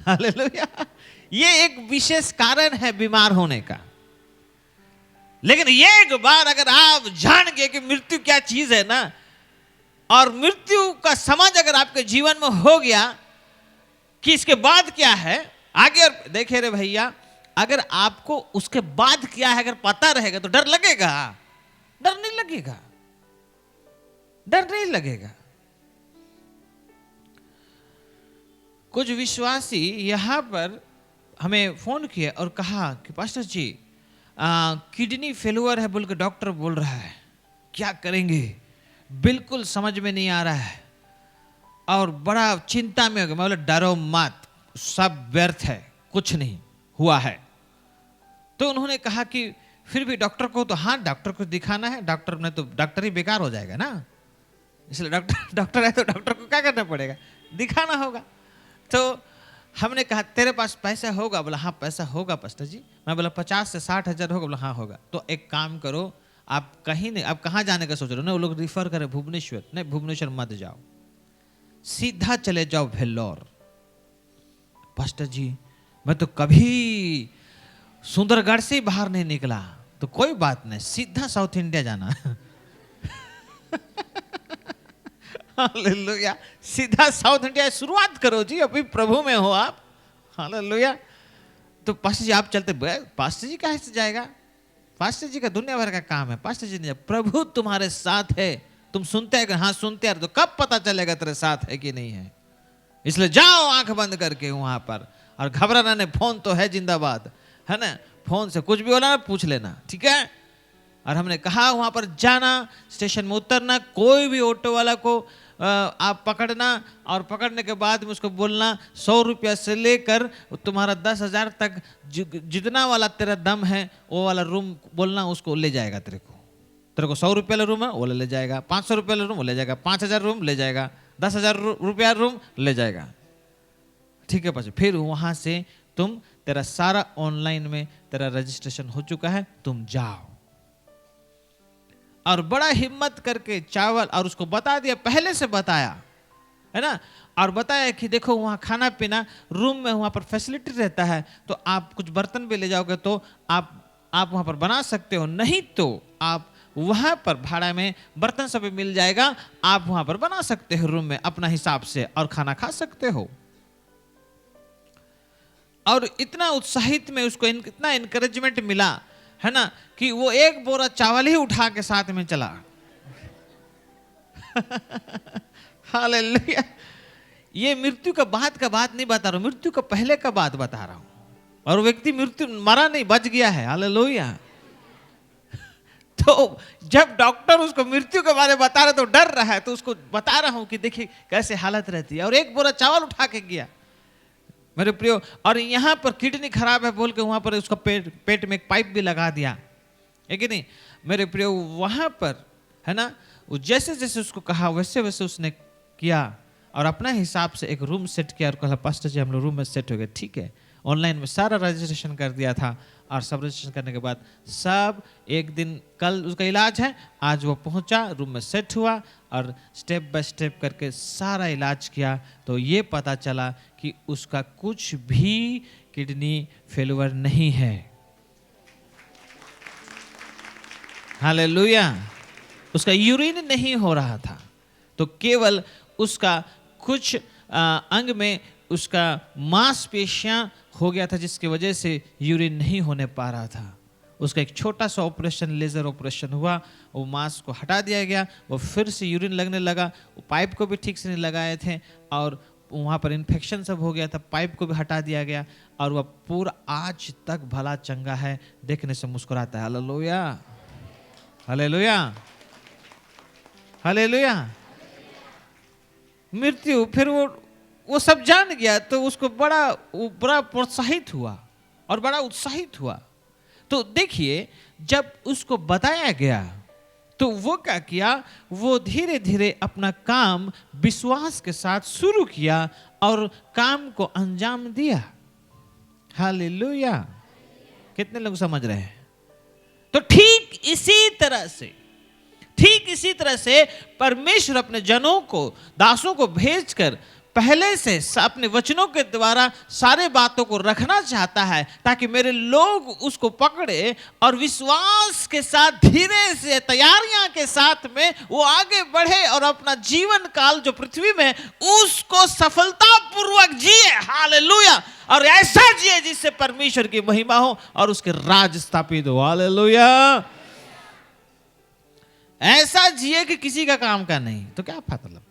हालेलुया। ये एक विशेष कारण है बीमार होने का। लेकिन ये एक बार अगर आप जान गए कि मृत्यु क्या चीज है ना, और मृत्यु का समझ अगर आपके जीवन में हो गया कि इसके बाद क्या है आगे, और देखे रे भैया, अगर आपको उसके बाद क्या है अगर पता रहेगा तो डर लगेगा? डर नहीं लगेगा, डर नहीं लगेगा। कुछ विश्वासी यहां पर हमें फोन किया और कहा कि पास्टर जी किडनी फेलियर है बोल के डॉक्टर बोल रहा है, क्या करेंगे, बिल्कुल समझ में नहीं आ रहा है और बड़ा चिंता में हो गया। मैं बोला डरो मत, सब व्यर्थ है, कुछ नहीं हुआ है। तो उन्होंने कहा कि फिर भी डॉक्टर को, तो हाँ डॉक्टर को दिखाना है, डॉक्टर ने तो डॉक्टर ही बेकार हो जाएगा ना, इसलिए डॉक्टर है तो डॉक्टर को क्या करना पड़ेगा, दिखाना होगा। तो हमने कहा तेरे पास पैसा होगा? बोला हाँ पैसा होगा पास्टर जी। मैं बोला 50 से 60 हजार होगा? बोला हाँ होगा। तो एक काम करो, आप कहीं नहीं, आप कहाँ जाने का सोच रहे हो? ना वो लोग रिफर करे भुवनेश्वर। नहीं भुवनेश्वर मत जाओ, सीधा चले जाओ वेल्लोर। पास्टर जी मैं तो कभी सुंदरगढ़ से बाहर नहीं निकला। तो कोई बात नहीं, सीधा साउथ इंडिया जाना। हालेलुया, सीधा साउथ इंडिया शुरुआत करो जी, अभी प्रभु में हो आप। हालेलुया। तो पास्टर जी आप चलते? पास्टर जी कहाँ से जाएगा, पास्टर जी का दुनिया भर का काम है, पास्टर जी नहीं। प्रभु तुम्हारे साथ है, तुम सुनते हैं? हाँ सुनते हैं। तो कब पता चलेगा तेरे साथ है कि नहीं है? इसलिए जाओ आंख बंद करके वहां पर, और घबराना नहीं, फोन तो है जिंदाबाद, है ना, फोन से कुछ भी होला ना पूछ लेना, ठीक है। और हमने कहा वहां पर जाना, स्टेशन में उतरना, कोई भी ऑटो वाला को आप पकड़ना, और पकड़ने के बाद में उसको बोलना 100 रुपया से लेकर तुम्हारा 10,000 तक जितना वाला तेरा दम है वो वाला रूम बोलना, उसको ले जाएगा। तेरे को 100 रुपये वाला रूम है वो ले जाएगा, 500 रुपये वाला रूम वो ले जाएगा, 5,000 रूम ले जाएगा, 10,000 रुपया रूम ले जाएगा, ठीक है। पास फिर वहां से तुम, तेरा सारा ऑनलाइन में तेरा रजिस्ट्रेशन हो चुका है, तुम जाओ। और बड़ा हिम्मत करके चावल, और उसको बता दिया, पहले से बताया है ना, और बताया कि देखो वहाँ खाना पीना रूम में वहाँ पर फैसिलिटी रहता है, तो आप कुछ बर्तन भी ले जाओगे तो आप वहाँ पर बना सकते हो, नहीं तो आप वहाँ पर भाड़ा में बर्तन सब मिल जाएगा, आप वहाँ पर बना सकते हो रूम में अपना हिसाब से और खाना खा सकते हो। और इतना उत्साहित में उसको इतना इनकरेजमेंट मिला है ना, कि वो एक बोरा चावल ही उठा के साथ में चला। हालेलुया। ये मृत्यु का बात नहीं बता रहा हूं, मृत्यु का पहले का बात बता रहा हूं। और व्यक्ति मृत्यु मरा नहीं, बच गया है। हालेलुया। तो जब डॉक्टर उसको मृत्यु के बारे में बता रहे तो डर रहा है, तो उसको बता रहा हूं कि देखिए कैसे हालत रहती है, और एक बोरा चावल उठा के गया मेरे प्रियो। और यहाँ पर किडनी खराब है बोल के वहां पर उसका पेट में एक पाइप भी लगा दिया, है कि नहीं मेरे प्रियो। वहां पर है ना, वो जैसे जैसे उसको कहा वैसे वैसे उसने किया, और अपना हिसाब से एक रूम सेट किया, और कहा पास्टर जी हम लोग रूम में सेट हो गए, ठीक है। ऑनलाइन में सारा रजिस्ट्रेशन कर दिया था, और सब रजिस्ट्रेशन करने के बाद सब एक दिन, कल उसका इलाज है, आज वो पहुंचा, रूम में सेट हुआ, और स्टेप बाय स्टेप करके सारा इलाज किया, तो ये पता चला कि उसका कुछ भी किडनी फेलियर नहीं है। हालेलुया। उसका यूरिन नहीं हो रहा था, तो केवल उसका कुछ अंग में उसका मांसपेशियां हो गया था, जिसकी वजह से यूरिन नहीं होने पा रहा था। उसका एक छोटा सा ऑपरेशन, लेजर ऑपरेशन हुआ, वो मांस को हटा दिया गया, वो फिर से यूरिन लगने लगा, वो पाइप को भी ठीक से नहीं लगाए थे, और वहाँ पर इन्फेक्शन सब हो गया था, पाइप को भी हटा दिया गया, और वह पूरा आज तक भला चंगा है, देखने से मुस्कुराता है। Hallelujah, hallelujah, hallelujah. मृत्यु फिर वो सब जान गया, तो उसको बड़ा प्रोत्साहित हुआ और बड़ा उत्साहित हुआ। तो देखिए जब उसको बताया गया तो वो क्या किया, वो धीरे धीरे अपना काम विश्वास के साथ शुरू किया और काम को अंजाम दिया। हालेलुया। कितने लोग समझ रहे हैं? तो ठीक इसी तरह से परमेश्वर अपने जनों को, दासों को भेजकर पहले से अपने वचनों के द्वारा सारे बातों को रखना चाहता है, ताकि मेरे लोग उसको पकड़े और विश्वास के साथ धीरे से तैयारियां के साथ में वो आगे बढ़े और अपना जीवन काल जो पृथ्वी में उसको सफलतापूर्वक जिए। हालेलुया। और ऐसा जिए जिससे परमेश्वर की महिमा हो और उसके राज स्थापित हो। हालेलुया। ऐसा जिए कि किसी का काम का नहीं, तो क्या मतलब?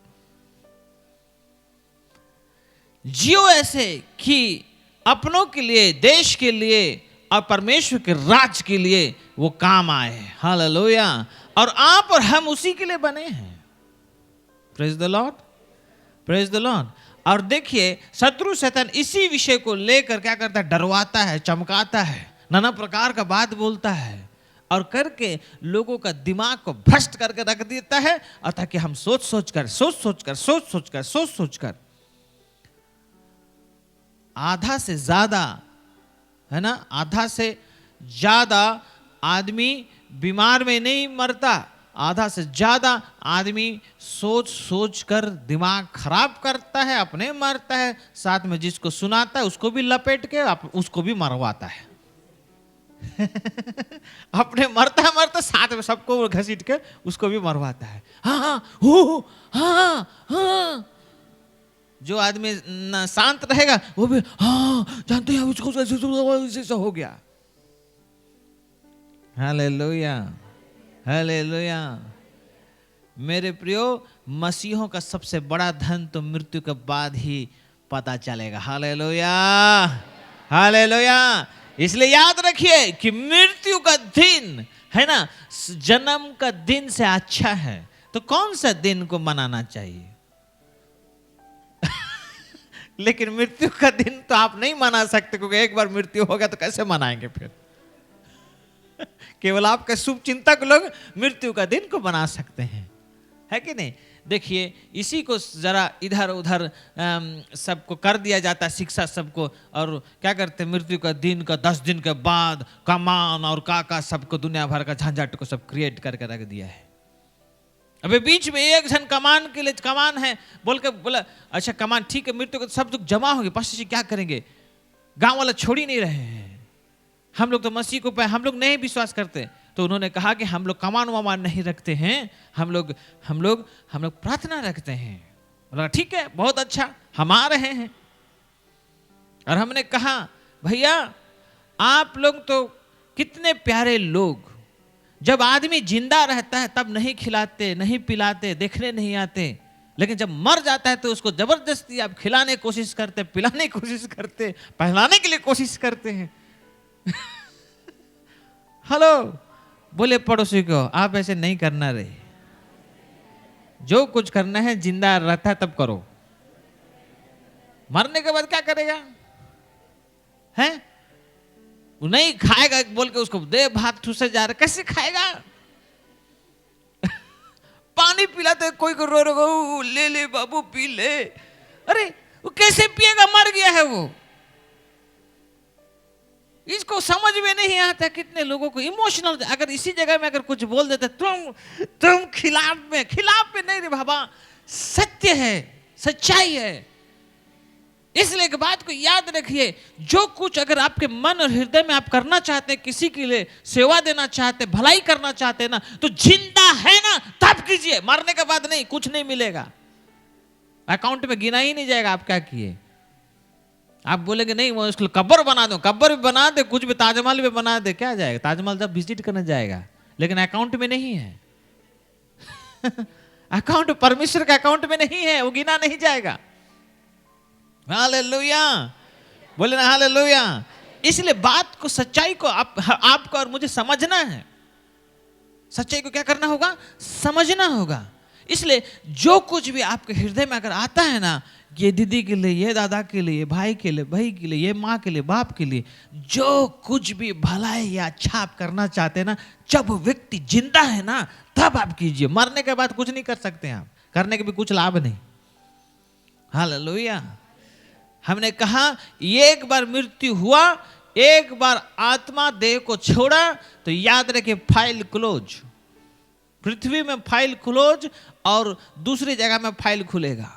जियो ऐसे कि अपनों के लिए, देश के लिए और परमेश्वर के राज के लिए वो काम आए। हालेलुया। और आप और हम उसी के लिए बने हैं। Praise the Lord, praise the Lord. और देखिए, शत्रु शैतान इसी विषय को लेकर क्या करता है? डरवाता है, चमकाता है, नाना प्रकार का बात बोलता है और करके लोगों का दिमाग को भ्रष्ट करके रख देता है, और ताकि हम सोच सोच कर आधा से ज्यादा, है ना, आधा से ज्यादा आदमी बीमार में नहीं मरता, आधा से ज्यादा आदमी सोच कर दिमाग खराब करता है, अपने मरता है, साथ में जिसको सुनाता है उसको भी लपेट के उसको भी मरवाता है। अपने मरता साथ में सबको घसीट के उसको भी मरवाता है। हाँ। जो आदमी ना शांत रहेगा वो भी हाँ जानते हैं उसको ऐसे हो गया। Hallelujah, hallelujah. मेरे प्रियो, मसीहों का सबसे बड़ा धन तो मृत्यु के बाद ही पता चलेगा। Hallelujah, hallelujah. इसलिए याद रखिए कि मृत्यु का दिन, है ना, जन्म का दिन से अच्छा है। तो कौन सा दिन को मनाना चाहिए? लेकिन मृत्यु का दिन तो आप नहीं मना सकते, क्योंकि एक बार मृत्यु होगा तो कैसे मनाएंगे फिर? केवल आपके शुभ चिंतक लोग मृत्यु का दिन को मना सकते हैं, है कि नहीं? देखिए, इसी को जरा इधर उधर सबको कर दिया जाता है शिक्षा सबको, और क्या करते, मृत्यु का दिन का 10 दिन के बाद कमान और काका सबको दुनिया भर का झंझट को सब क्रिएट करके रख दिया है। अबे बीच में एक जन कमान के लिए, कमान है बोल के बोला, अच्छा कमान ठीक है, मृत्यु को सब लोग जमा होंगे, पास क्या करेंगे? गांव वाला छोड़ ही नहीं रहे हैं, हम लोग तो मसीह को हम लोग नहीं विश्वास करते। तो उन्होंने कहा कि हम लोग कमान वमान नहीं रखते हैं, हम लोग प्रार्थना रखते हैं। बोला ठीक है, बहुत अच्छा, हम आ रहे हैं। और हमने कहा भैया आप लोग तो कितने प्यारे लोग, जब आदमी जिंदा रहता है तब नहीं खिलाते, नहीं पिलाते, देखने नहीं आते, लेकिन जब मर जाता है तो उसको जबरदस्ती आप खिलाने की कोशिश करते, पिलाने की कोशिश करते, पहलाने के लिए कोशिश करते हैं। हेलो, बोले पड़ोसी को आप ऐसे नहीं करना रे, जो कुछ करना है जिंदा रहता है तब करो, मरने के बाद क्या करेगा? हैं? वो नहीं खाएगा बोल के उसको दे भात ठूसे जा रहा, कैसे खाएगा? पानी पिलाते कोई को रो रो, ले ले बाबू पी ले, अरे वो कैसे पिएगा? मर गया है वो। इसको समझ में नहीं आता। कितने लोगों को इमोशनल, अगर इसी जगह में अगर कुछ बोल देते तुम खिलाफ में नहीं रे बाबा, सत्य है, सच्चाई है। इसलिए एक बात को याद रखिए, जो कुछ अगर आपके मन और हृदय में आप करना चाहते हैं, किसी के लिए सेवा देना चाहते हैं, भलाई करना चाहते हैं ना, तो जिंदा है ना तब कीजिए, मरने के बाद नहीं, कुछ नहीं मिलेगा, अकाउंट में गिना ही नहीं जाएगा आप क्या किए। आप बोलेंगे नहीं वो उसको कब्र बना दो, कब्र भी बना दे, कुछ भी ताजमहल भी बना दे, क्या जाएगा? ताजमहल जब विजिट करने जाएगा, लेकिन अकाउंट में नहीं है। अकाउंट परमेश्वर के अकाउंट में नहीं है, वो गिना नहीं जाएगा। हालेलुया, बोले ना हालेलुया। इसलिए बात को, सच्चाई को आपको और मुझे समझना है। सच्चाई को क्या करना होगा? समझना होगा। इसलिए जो कुछ भी आपके हृदय में अगर आता है ना, ये दीदी के लिए, ये दादा के लिए, ये भाई के लिए, भाई के लिए, ये माँ के लिए, बाप के लिए, जो कुछ भी भलाई या अच्छा आप करना चाहते हैं ना, जब व्यक्ति जिंदा है ना तब आप कीजिए, मरने के बाद कुछ नहीं कर सकते आप, करने के भी कुछ लाभ नहीं। हालेलुया। हमने कहा एक बार मृत्यु हुआ एक बार आत्मा देह को छोड़ा तो याद रखिए फाइल क्लोज। पृथ्वी में फाइल क्लोज और दूसरी जगह में फाइल खुलेगा।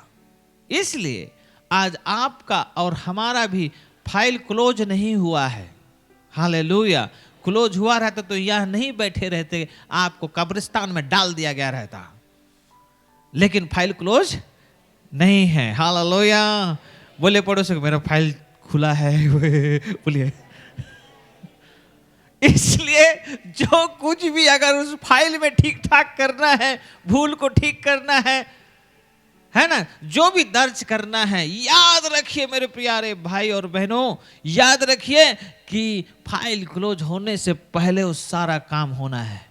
इसलिए आज आपका और हमारा भी फाइल क्लोज नहीं हुआ है। हालेलुया। क्लोज हुआ रहता तो यह नहीं बैठे रहते, आपको कब्रिस्तान में डाल दिया गया रहता। लेकिन फाइल क्लोज नहीं है। हालेलुया। बोले पड़ोसी को मेरा फाइल खुला है। बोलिए। इसलिए जो कुछ भी अगर उस फाइल में ठीक ठाक करना है, भूल को ठीक करना है ना, जो भी दर्ज करना है, याद रखिए मेरे प्यारे भाई और बहनों, याद रखिए कि फाइल क्लोज होने से पहले उस सारा काम होना है।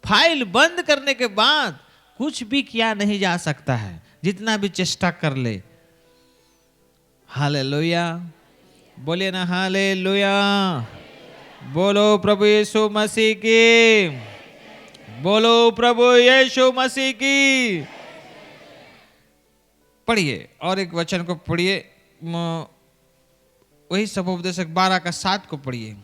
फाइल बंद करने के बाद कुछ भी किया नहीं जा सकता है, जितना भी चेष्टा कर ले। हालेलुया। बोलिए ना हालेलुया। बोलो प्रभु यीशु मसीह की। बोलो प्रभु यीशु मसीह की। पढ़िए और एक वचन को पढ़िए, वही सभोपदेशक 12:7 को पढ़िए।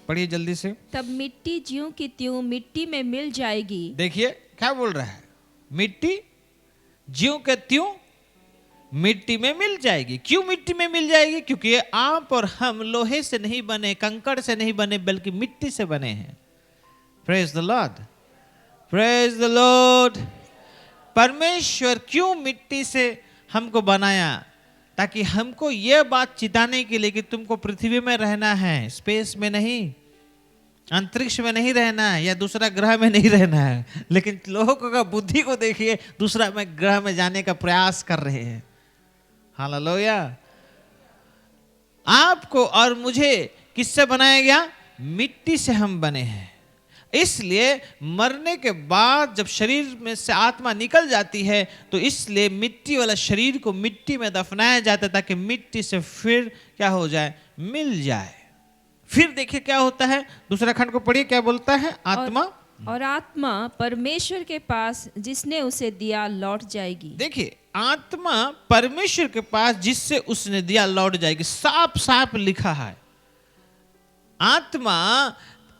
पढ़िए जल्दी से। तब मिट्टी ज्यों की त्यों मिट्टी में मिल जाएगी। देखिए क्या बोल रहा है, मिट्टी ज्यों के त्यों मिट्टी में मिल जाएगी। क्यों मिट्टी में मिल जाएगी? क्योंकि आप और हम लोहे से नहीं बने, कंकड़ से नहीं बने, बल्कि मिट्टी से बने हैं। Praise the Lord, praise the Lord. परमेश्वर क्यों मिट्टी से हमको बनाया? ताकि हमको यह बात चिताने के लिए कि तुमको पृथ्वी में रहना है, स्पेस में नहीं, अंतरिक्ष में नहीं रहना है, या दूसरा ग्रह में नहीं रहना है। लेकिन लोगों का बुद्धि को देखिए, दूसरा में ग्रह में जाने का प्रयास कर रहे हैं। हालेलुया। आपको और मुझे किससे बनाया गया? मिट्टी से हम बने हैं। इसलिए मरने के बाद जब शरीर में से आत्मा निकल जाती है तो इसलिए मिट्टी वाला शरीर को मिट्टी में दफनाया जाता है, ताकि मिट्टी से फिर क्या हो जाए? मिल जाए। फिर देखिए क्या होता है, दूसरा खंड को पढ़िए, क्या बोलता है? आत्मा और आत्मा परमेश्वर के पास जिसने उसे दिया लौट जाएगी। देखिए, आत्मा परमेश्वर के पास जिससे उसने दिया लौट जाएगी। साफ साफ लिखा है।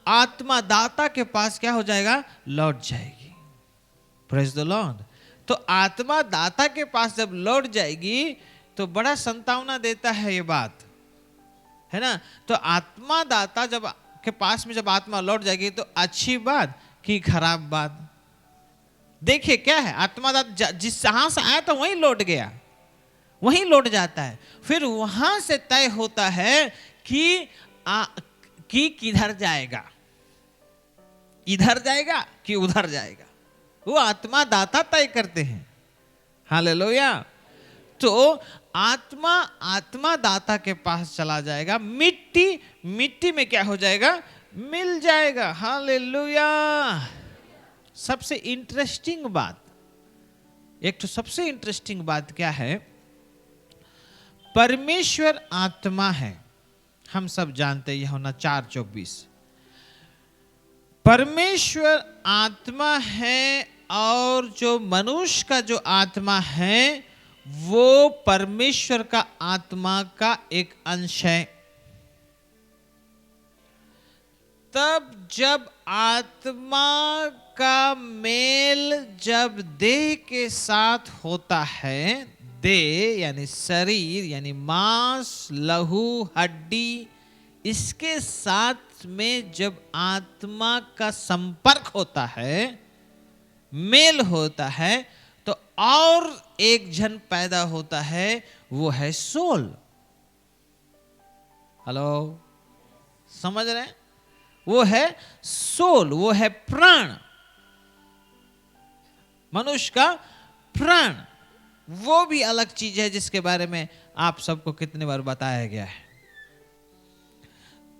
आत्मा दाता के पास क्या हो जाएगा? लौट जाएगी। Praise the Lord. तो आत्मा दाता के पास जब लौट जाएगी तो बड़ा संतावना देता है ये बात, है ना। तो आत्मा दाता जब के पास में जब आत्मा लौट जाएगी तो अच्छी बात कि खराब बात? देखिए क्या है, आत्मा दाता जिस जहां से आया तो वहीं लौट गया, वहीं लौट जाता है। फिर वहां से तय होता है कि किधर जाएगा, इधर जाएगा कि उधर जाएगा। वो आत्मा दाता तय करते हैं। हालेलुया। तो आत्मा दाता के पास चला जाएगा, मिट्टी में क्या हो जाएगा? मिल जाएगा। हालेलुया। सबसे इंटरेस्टिंग बात, एक तो सबसे इंटरेस्टिंग बात क्या है? परमेश्वर आत्मा है, हम सब जानते हैं। यूहन्ना 4:24। परमेश्वर आत्मा है और जो मनुष्य का जो आत्मा है वो परमेश्वर का आत्मा का एक अंश है। तब जब आत्मा का मेल जब देह के साथ होता है, देह यानी शरीर यानी मांस, लहू, हड्डी, इसके साथ में जब आत्मा का संपर्क होता है, मेल होता है, तो और एक जन पैदा होता है, वो है सोल। हेलो, समझ रहे हैं? वो है सोल, वो है प्राण, मनुष्य का प्राण। वो भी अलग चीज है जिसके बारे में आप सबको कितने बार बताया गया है।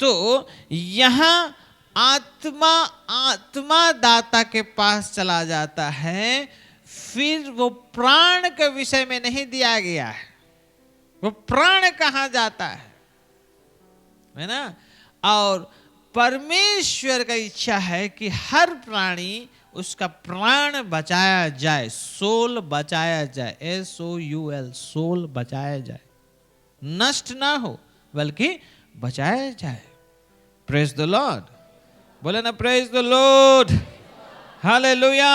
तो यहां आत्मा दाता के पास चला जाता है। फिर वो प्राण के विषय में नहीं दिया गया है, वो प्राण कहां जाता है ना। और परमेश्वर का इच्छा है कि हर प्राणी उसका प्राण बचाया जाए, सोल बचाया जाए, SOUL, सोल बचाया जाए, नष्ट ना हो बल्कि बचाया जाए। प्रेज द लॉर्ड, बोले ना प्रेज द लॉर्ड, हालेलुया।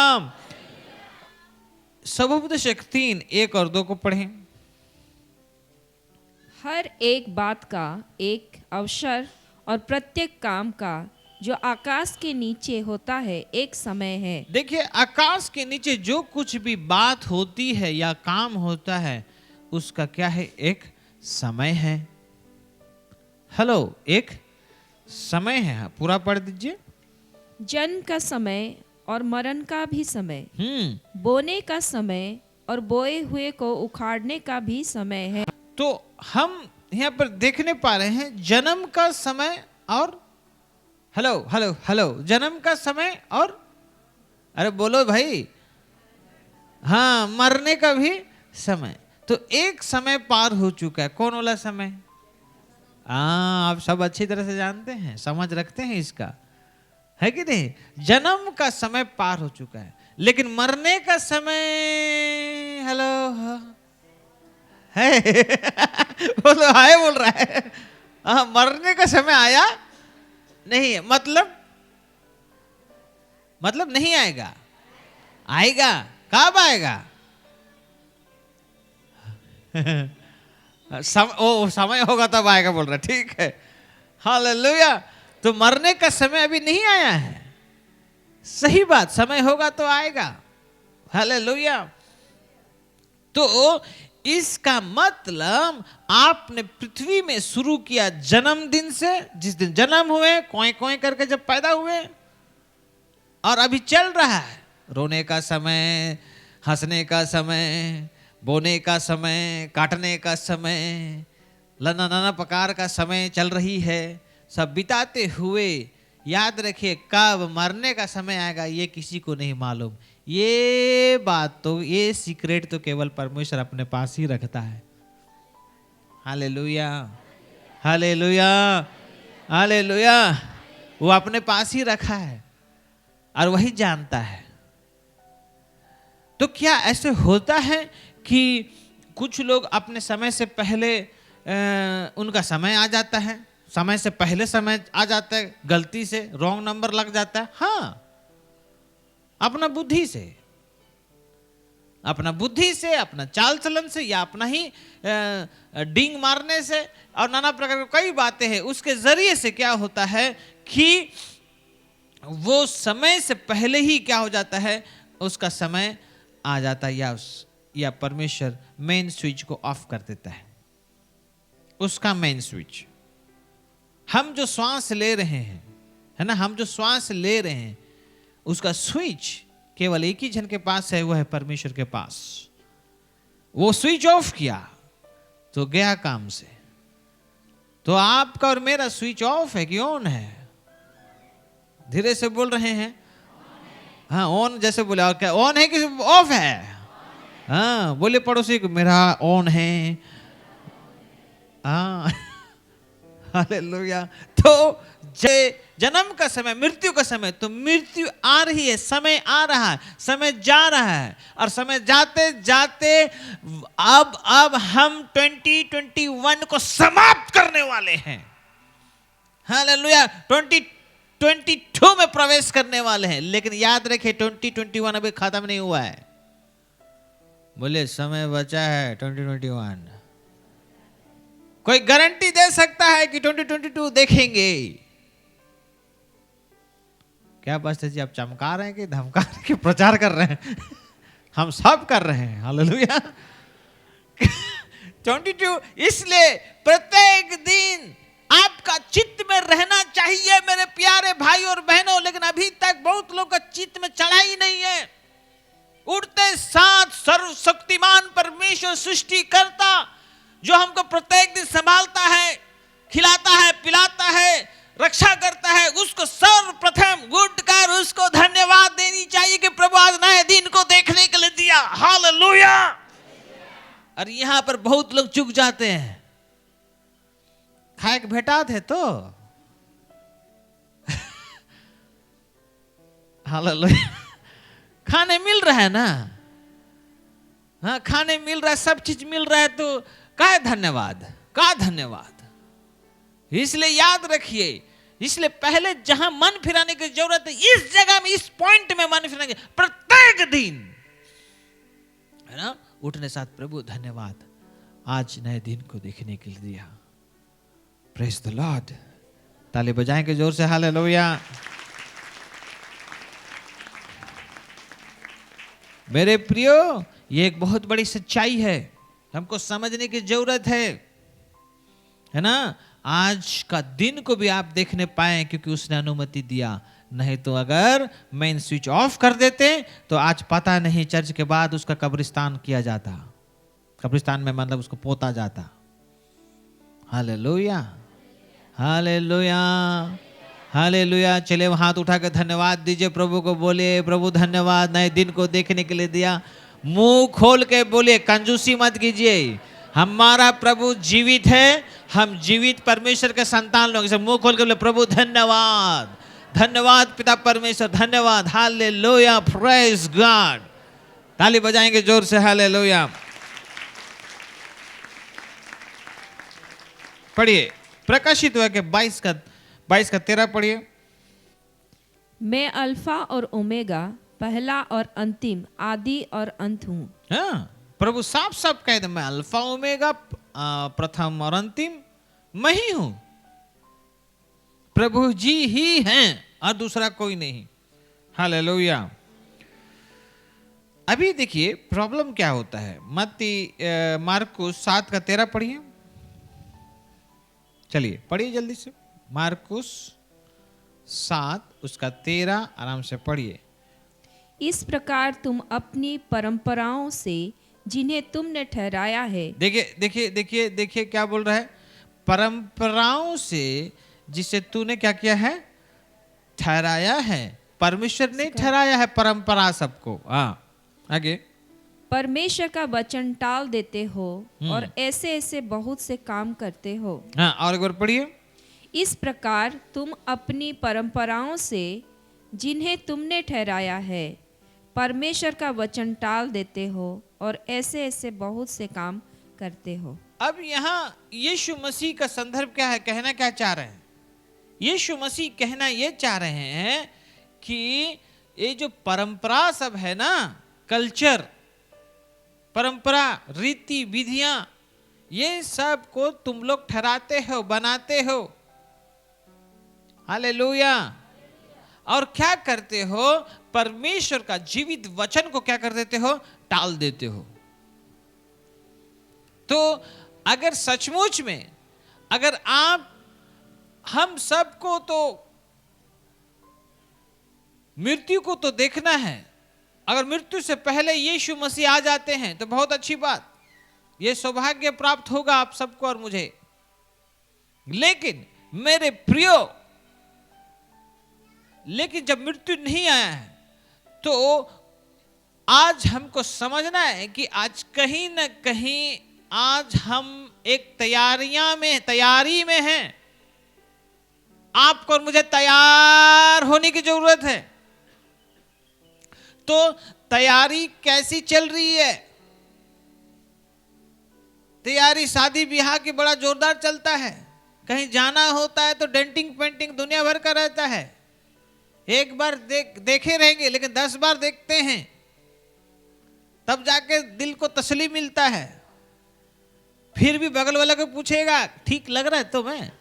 सबोपदेशक 3, 1 और 2 को पढ़ें। हर एक बात का एक अवसर और प्रत्येक काम का जो आकाश के नीचे होता है एक समय है। देखिए, आकाश के नीचे जो कुछ भी बात होती है या काम होता है उसका क्या है? एक समय है। हेलो, एक समय है। पूरा पढ़ दीजिए। जन्म का समय और मरण का भी समय, बोने का समय और बोए हुए को उखाड़ने का भी समय है। तो हम यहाँ पर देखने पा रहे हैं जन्म का समय और हेलो हेलो हेलो, जन्म का समय और, अरे बोलो भाई, हाँ, मरने का भी समय। तो एक समय पार हो चुका है। कौन वाला समय? आप सब अच्छी तरह से जानते हैं, समझ रखते हैं इसका, है कि नहीं? जन्म का समय पार हो चुका है, लेकिन मरने का समय, हेलो है वो तो हाय बोल रहा है। मरने का समय आया नहीं है। मतलब नहीं आएगा, आएगा। कब आएगा? समय होगा तब आएगा बोल रहा है। ठीक है, हालेलुया। तो मरने का समय अभी नहीं आया है। सही बात, समय होगा तो आएगा। हालेलुया। तो इसका मतलब आपने पृथ्वी में शुरू किया जन्मदिन से, जिस दिन जन्म हुए, कोई कोई करके जब पैदा हुए, और अभी चल रहा है। रोने का समय, हंसने का समय, बोने का समय, काटने का समय, नाना प्रकार का समय चल रही है। सब बिताते हुए याद रखिए, कब मरने का समय आएगा ये किसी को नहीं मालूम। ये बात तो, ये सीक्रेट तो केवल परमेश्वर अपने पास ही रखता है। Hallelujah, hallelujah, hallelujah. वो अपने पास ही रखा है और वही जानता है। तो क्या ऐसे होता है कि कुछ लोग अपने समय से पहले उनका समय आ जाता है, समय से पहले समय आ जाता है, गलती से रॉन्ग नंबर लग जाता है। हाँ, अपना बुद्धि से, अपना चाल चलन से, या अपना ही डींग मारने से, और नाना प्रकार की कई बातें हैं। उसके जरिए से क्या होता है कि वो समय से पहले ही क्या हो जाता है, उसका समय आ जाता है, या परमेश्वर मेन स्विच को ऑफ कर देता है। उसका मेन स्विच, हम जो श्वास ले रहे हैं, है ना, हम जो श्वास ले रहे हैं, उसका स्विच केवल एक ही जन के पास है, वो है परमेश्वर के पास। वो स्विच ऑफ किया तो गया काम से। तो आपका और मेरा स्विच ऑफ है कि ऑन है? धीरे से बोल रहे हैं। हाँ, ऑन जैसे बोले, और क्या ऑन है कि ऑफ है? हाँ, बोले पड़ोसी को, मेरा ऑन है। हाँ, हालेलुया। तो जन्म का समय, मृत्यु का समय, तो मृत्यु आ रही है, समय आ रहा है, समय जा रहा है, और समय जाते जाते अब हम 2021 को समाप्त करने वाले हैं। हालेलुया। 2022 में प्रवेश करने वाले हैं। लेकिन याद रखिए, 2021 अभी खत्म नहीं हुआ है। बोले समय बचा है 2021। कोई गारंटी दे सकता है कि 2022 देखेंगे? क्या पास्टर जी आप चमका रहे हैं कि धमका रहे हैं कि प्रचार कर रहे हैं? हम सब कर रहे हैं। हालेलुया। 22, इसलिए प्रत्येक दिन आपका चित्त में रहना चाहिए मेरे प्यारे भाई और बहनों। लेकिन अभी तक बहुत लोग का चित्त में चढ़ा ही नहीं है। उठते साथ सर्वशक्तिमान परमेश्वर सृष्टि करता, जो हमको प्रत्येक दिन संभालता है, खिलाता है, पिलाता है, रक्षा करता है, उसको सर्वप्रथम गुड कर उसको धन्यवाद देनी चाहिए कि प्रभु आज नए दिन को देखने के लिए दिया। हालेलुया। और यहाँ पर बहुत लोग चूक जाते हैं। खाए के भेटा थे तो हालेलुया, खाने मिल रहा है ना। हाँ, खाने मिल रहा है, सब चीज मिल रहा है, तो का धन्यवाद, का धन्यवाद। इसलिए याद रखिए, इसलिए पहले जहां मन फिराने की जरूरत है, इस जगह में, इस पॉइंट में मन फिराने की प्रत्येक दिन, है ना, उठने साथ प्रभु धन्यवाद, आज नए दिन को देखने के लिए दिया। Praise the Lord. ताली बजाएंगे जोर से, हालेलुया। मेरे प्रियो, ये एक बहुत बड़ी सच्चाई है, हमको समझने की जरूरत है ना। आज का दिन को भी आप देखने पाए क्योंकि उसने अनुमति दिया, नहीं तो अगर मेन स्विच ऑफ कर देते तो आज पता नहीं चर्च के बाद उसका कब्रिस्तान किया जाता, कब्रिस्तान में मतलब उसको पोता जाता। Hallelujah, hallelujah, hallelujah. चले हाथ उठा के धन्यवाद दीजिए प्रभु को, बोलिए प्रभु धन्यवाद, नए दिन को देखने के लिए दिया। मुंह खोल के बोलिए, कंजूसी मत कीजिए। हमारा प्रभु जीवित है, हम जीवित परमेश्वर के संतान लोग। इसे मुंह खोल के बोले, प्रभु धन्यवाद, धन्यवाद पिता परमेश्वर, धन्यवाद, हालेलुया, प्रेज गॉड। ताली बजाएंगे जोर से, हालेलुया। पढ़िए प्रकाशित हुआ के 22 का 13 पढ़िए। मैं अल्फा और ओमेगा, पहला और अंतिम, आदि और अंत हूँ। हाँ, प्रभु साफ साफ कह दे, मैं अल्फा ओमेगा, प्रथम और अंतिम मैं ही हूं। प्रभु जी ही हैं और दूसरा कोई नहीं। हालेलुया। अभी देखिए प्रॉब्लम क्या होता है। मार्कुस 7 का 13 पढ़िए, चलिए पढ़िए जल्दी से। मार्कुस 7 उसका 13 आराम से पढ़िए। इस प्रकार तुम अपनी परंपराओं से जिन्हें तुमने ठहराया है। देखिए देखिए देखिए देखिए क्या बोल रहा है, परंपराओं से जिसे तूने क्या किया है, ठहराया है। परमेश्वर ने ठहराया है परंपरा सबको। हाँ आगे। परमेश्वर का वचन टाल देते हो और ऐसे ऐसे बहुत से काम करते हो। हाँ और एक बार पढ़िए। इस प्रकार तुम अपनी परंपराओं से जिन्हें तुमने ठहराया है, परमेश्वर का वचन टाल देते हो और ऐसे ऐसे बहुत से काम करते हो। अब यहाँ यीशु मसीह का संदर्भ क्या है, कहना क्या चाह रहे हैं? यीशु मसीह कहना ये चाह रहे हैं कि ये जो परंपरा सब है ना, कल्चर, परंपरा, रीति विधियां, ये सब को तुम लोग ठहराते हो, बनाते हो। हालेलुया। और क्या करते हो, परमेश्वर का जीवित वचन को क्या कर देते हो, टाल देते हो। तो अगर सचमुच में अगर आप, हम सबको तो मृत्यु को तो देखना है, अगर मृत्यु से पहले यीशु मसीह आ जाते हैं तो बहुत अच्छी बात, यह सौभाग्य प्राप्त होगा आप सबको और मुझे। लेकिन मेरे प्रियो, लेकिन जब मृत्यु नहीं आया है तो आज हमको समझना है कि आज कहीं ना कहीं आज हम एक तैयारी में हैं। आपको और मुझे तैयार होने की जरूरत है। तो तैयारी कैसी चल रही है? तैयारी शादी ब्याह की बड़ा जोरदार चलता है। कहीं जाना होता है तो डेंटिंग पेंटिंग दुनिया भर का रहता है। एक बार देखे रहेंगे, लेकिन 10 बार देखते हैं तब जाके दिल को तसल्ली मिलता है। फिर भी बगल वाला को पूछेगा, ठीक लग रहा है तो मैं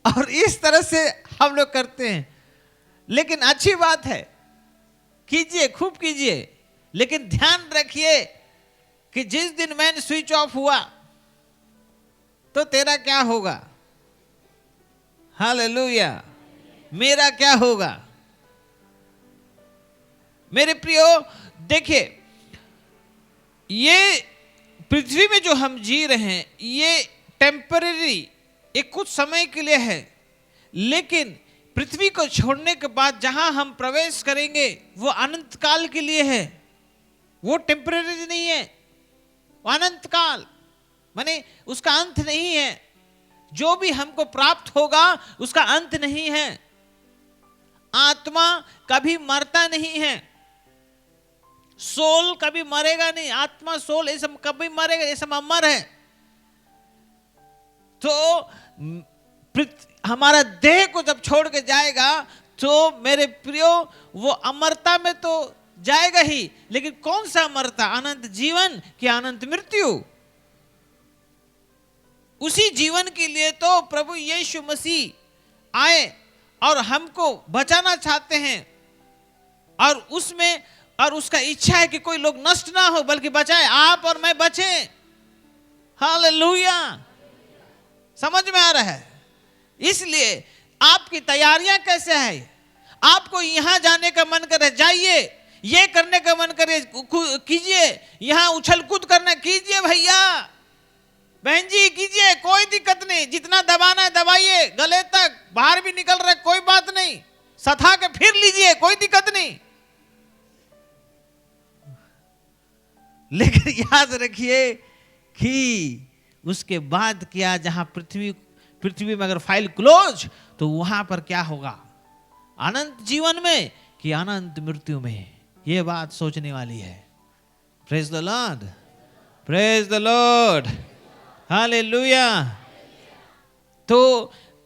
और इस तरह से हम लोग करते हैं। लेकिन अच्छी बात है, कीजिए, खूब कीजिए, लेकिन ध्यान रखिए कि जिस दिन मैन स्विच ऑफ हुआ तो तेरा क्या होगा? हालेलुया। मेरा क्या होगा? मेरे प्रियो देखिए, ये पृथ्वी में जो हम जी रहे हैं ये टेम्परेरी, एक कुछ समय के लिए है। लेकिन पृथ्वी को छोड़ने के बाद जहां हम प्रवेश करेंगे वो अनंत काल के लिए है। वो टेम्परेरी नहीं है, वो अनंत काल, माने उसका अंत नहीं है। जो भी हमको प्राप्त होगा उसका अंत नहीं है। आत्मा कभी मरता नहीं है, सोल कभी मरेगा नहीं। आत्मा सोल ये सब कभी मरेगा, ये सब अमर है। तो हमारा देह को जब छोड़ के जाएगा तो मेरे प्रियो वो अमरता में तो जाएगा ही, लेकिन कौन सा अमरता? अनंत जीवन कि अनंत मृत्यु? उसी जीवन के लिए तो प्रभु यीशु मसीह आए और हमको बचाना चाहते हैं, और उसमें और उसका इच्छा है कि कोई लोग नष्ट ना हो बल्कि बचाए, आप और मैं बचे। हालेलुया। समझ में आ रहा है? इसलिए आपकी तैयारियां कैसे है? आपको यहां जाने का मन करे जाइए, ये करने का मन करे कीजिए, यहां उछल कूद करना कीजिए भैया बहन जी कीजिए, कोई दिक्कत नहीं। जितना दबाना है दबाइए, गले तक बाहर भी निकल रहा है कोई बात नहीं, सथा के फिर लीजिए, कोई दिक्कत नहीं। लेकिन याद रखिए कि उसके बाद क्या, जहां पृथ्वी में अगर फाइल क्लोज, तो वहां पर क्या होगा? अनंत जीवन में कि अनंत मृत्यु में? यह बात सोचने वाली है। Praise the Lord, praise the Lord, hallelujah. तो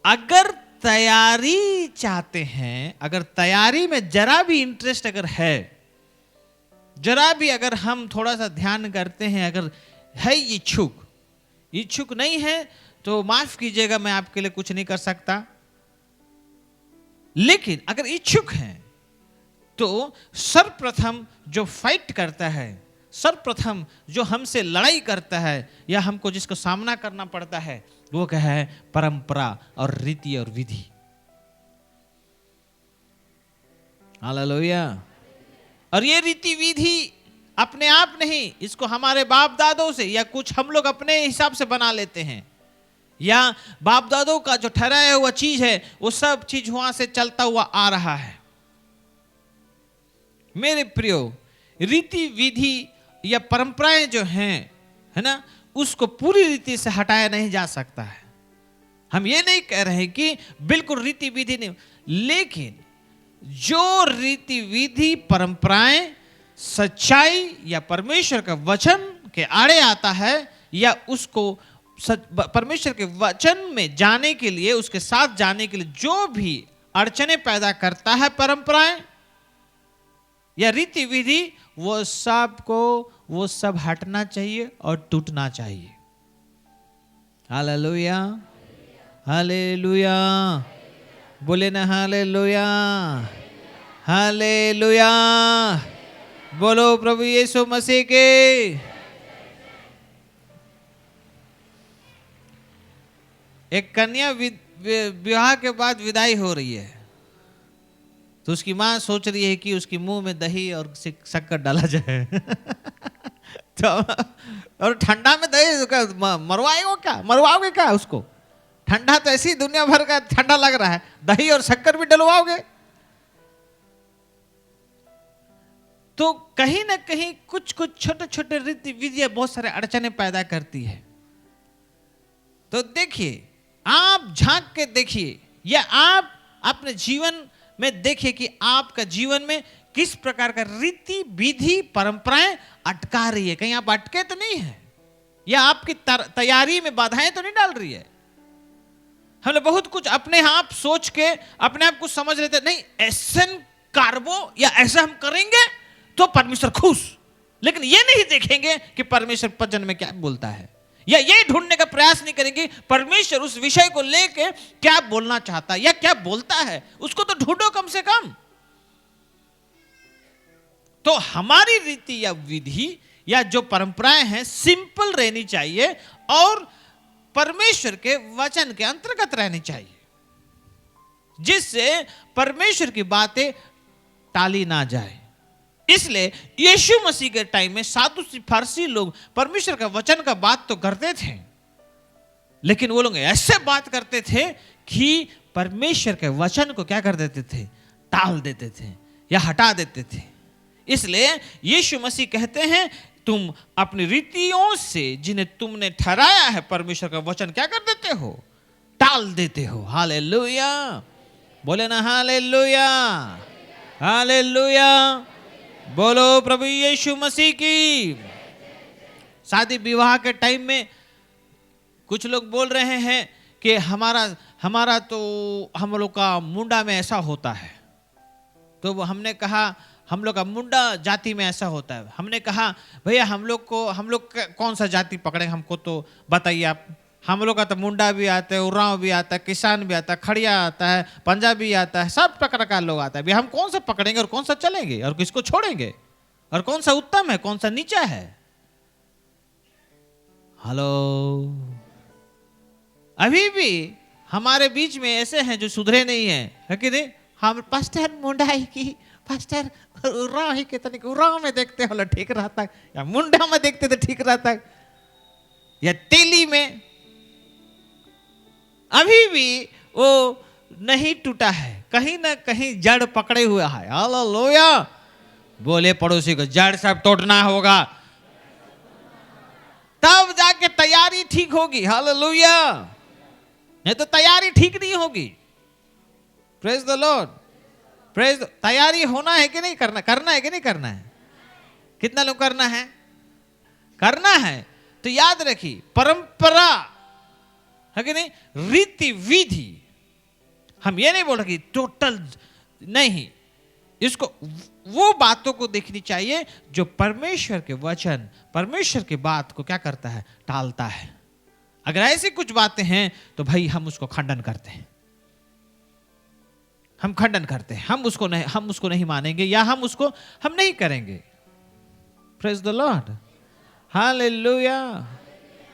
अगर तैयारी चाहते हैं, अगर तैयारी में जरा भी इंटरेस्ट अगर है, जरा भी अगर हम थोड़ा सा ध्यान करते हैं, अगर है इच्छुक नहीं है तो माफ कीजिएगा, मैं आपके लिए कुछ नहीं कर सकता। लेकिन अगर इच्छुक हैं तो सर्वप्रथम जो फाइट करता है, सर्वप्रथम जो हमसे लड़ाई करता है या हमको जिसको सामना करना पड़ता है, वो क्या है? परंपरा और रीति और विधि। हालेलुया। और ये रीति विधि अपने आप नहीं, इसको हमारे बाप दादों से या कुछ हम लोग अपने हिसाब से बना लेते हैं, या बाप दादों का जो ठहराया हुआ चीज है वो सब चीज वहां से चलता हुआ आ रहा है। मेरे प्रियो, रीति विधि या परंपराएं जो हैं, है ना, उसको पूरी रीति से हटाया नहीं जा सकता है। हम ये नहीं कह रहे कि बिल्कुल रीति विधि नहीं, लेकिन जो रीति विधि परंपराएं सच्चाई या परमेश्वर का वचन के आड़े आता है, या उसको परमेश्वर के वचन में जाने के लिए, उसके साथ जाने के लिए जो भी अड़चने पैदा करता है, परंपराएं या रीति विधि, वो सब हटना चाहिए और टूटना चाहिए। हालेलुया, हालेलुया, बोले ना हालेलुया, हालेलुया, बोलो प्रभु यीशु मसीह के। एक कन्या विवाह के बाद विदाई हो रही है, तो उसकी माँ सोच रही है कि उसके मुंह में दही और शक्कर डाला जाए तो और ठंडा में दही मरवाओगे क्या उसको? ठंडा तो ऐसी दुनिया भर का ठंडा लग रहा है, दही और शक्कर भी डलवाओगे? तो कहीं ना कहीं कुछ छोटे छोटे रीति विधियां बहुत सारे अड़चने पैदा करती है। तो देखिए, आप झांक के देखिए, या आप अपने जीवन में देखिए कि आपका जीवन में किस प्रकार का रीति विधि परंपराएं अटका रही है। कहीं आप अटके तो नहीं है, या आपकी तैयारी में बाधाएं तो नहीं डाल रही है। हमने बहुत कुछ अपने आप सोच के अपने आप को समझ लेते, नहीं ऐसा कार्बो या ऐसा हम करेंगे तो परमेश्वर खुश, लेकिन ये नहीं देखेंगे कि परमेश्वर वचन में क्या बोलता है, या ये ढूंढने का प्रयास नहीं करेंगे परमेश्वर उस विषय को लेके क्या बोलना चाहता है या क्या बोलता है। उसको तो ढूंढो कम से कम। तो हमारी रीति या विधि या जो परंपराएं हैं सिंपल रहनी चाहिए और परमेश्वर के वचन के अंतर्गत रहनी चाहिए, जिससे परमेश्वर की बातें टाली ना जाए। इसलिए यीशु मसीह के टाइम में सादूसी फारसी लोग परमेश्वर का वचन का बात तो करते थे, लेकिन वो लोग ऐसे बात करते थे कि परमेश्वर के वचन को क्या कर देते थे? टाल देते थे या हटा देते थे। इसलिए यीशु मसीह कहते हैं, तुम अपनी रीतियों से जिन्हें तुमने ठहराया है परमेश्वर का वचन क्या कर देते हो? टाल देते हो। हालेलुया, बोले ना हालेलुया, हालेलुया, बोलो प्रभु यीशु मसीह की। शादी विवाह के टाइम में कुछ लोग बोल रहे हैं कि हमारा तो हम लोग का मुंडा में ऐसा होता है। तो वो हमने कहा हम लोग का मुंडा जाति में ऐसा होता है। हमने कहा भैया हम लोग कौन सा जाति पकड़े, हमको तो बताइए आप। हम लोग का तो मुंडा भी आता है, उरांव भी आता है, किसान भी आता है, खड़िया आता है, पंजाबी आता है, सब प्रकार का लोग आता है। भैया हम कौन सा पकड़ेंगे और कौन सा चलेंगे और किसको छोड़ेंगे और कौन सा उत्तम है कौन सा नीचा है? हेलो, अभी भी हमारे बीच में ऐसे हैं जो सुधरे नहीं है कि नहीं? हम पास्टर मुंडा ही की, पास्टर उरांव ही के, तनिक उरांव में देखते हो ठीक रहता है, या मुंडा में देखते तो ठीक रहता है, या तेली में। अभी भी वो नहीं टूटा है, कहीं ना कहीं जड़ पकड़े हुआ है। हालेलुया। बोले पड़ोसी को जड़ सब तोड़ना होगा, तब जाके तैयारी ठीक होगी। हालेलुया, नहीं तो तैयारी ठीक नहीं होगी। Praise the Lord, praise. तैयारी होना है कि नहीं करना है कि नहीं करना है? कितना लोग करना है? करना है। तो याद रखिए, परंपरा है कि नहीं, रीति विधि, हम ये नहीं बोल रहे कि टोटल नहीं, इसको वो बातों को देखनी चाहिए जो परमेश्वर के वचन, परमेश्वर की बात को क्या करता है, टालता है। अगर ऐसी कुछ बातें हैं तो भाई हम उसको खंडन करते हैं, हम खंडन करते हैं, हम उसको नहीं मानेंगे या हम नहीं करेंगे। Praise the Lord, hallelujah.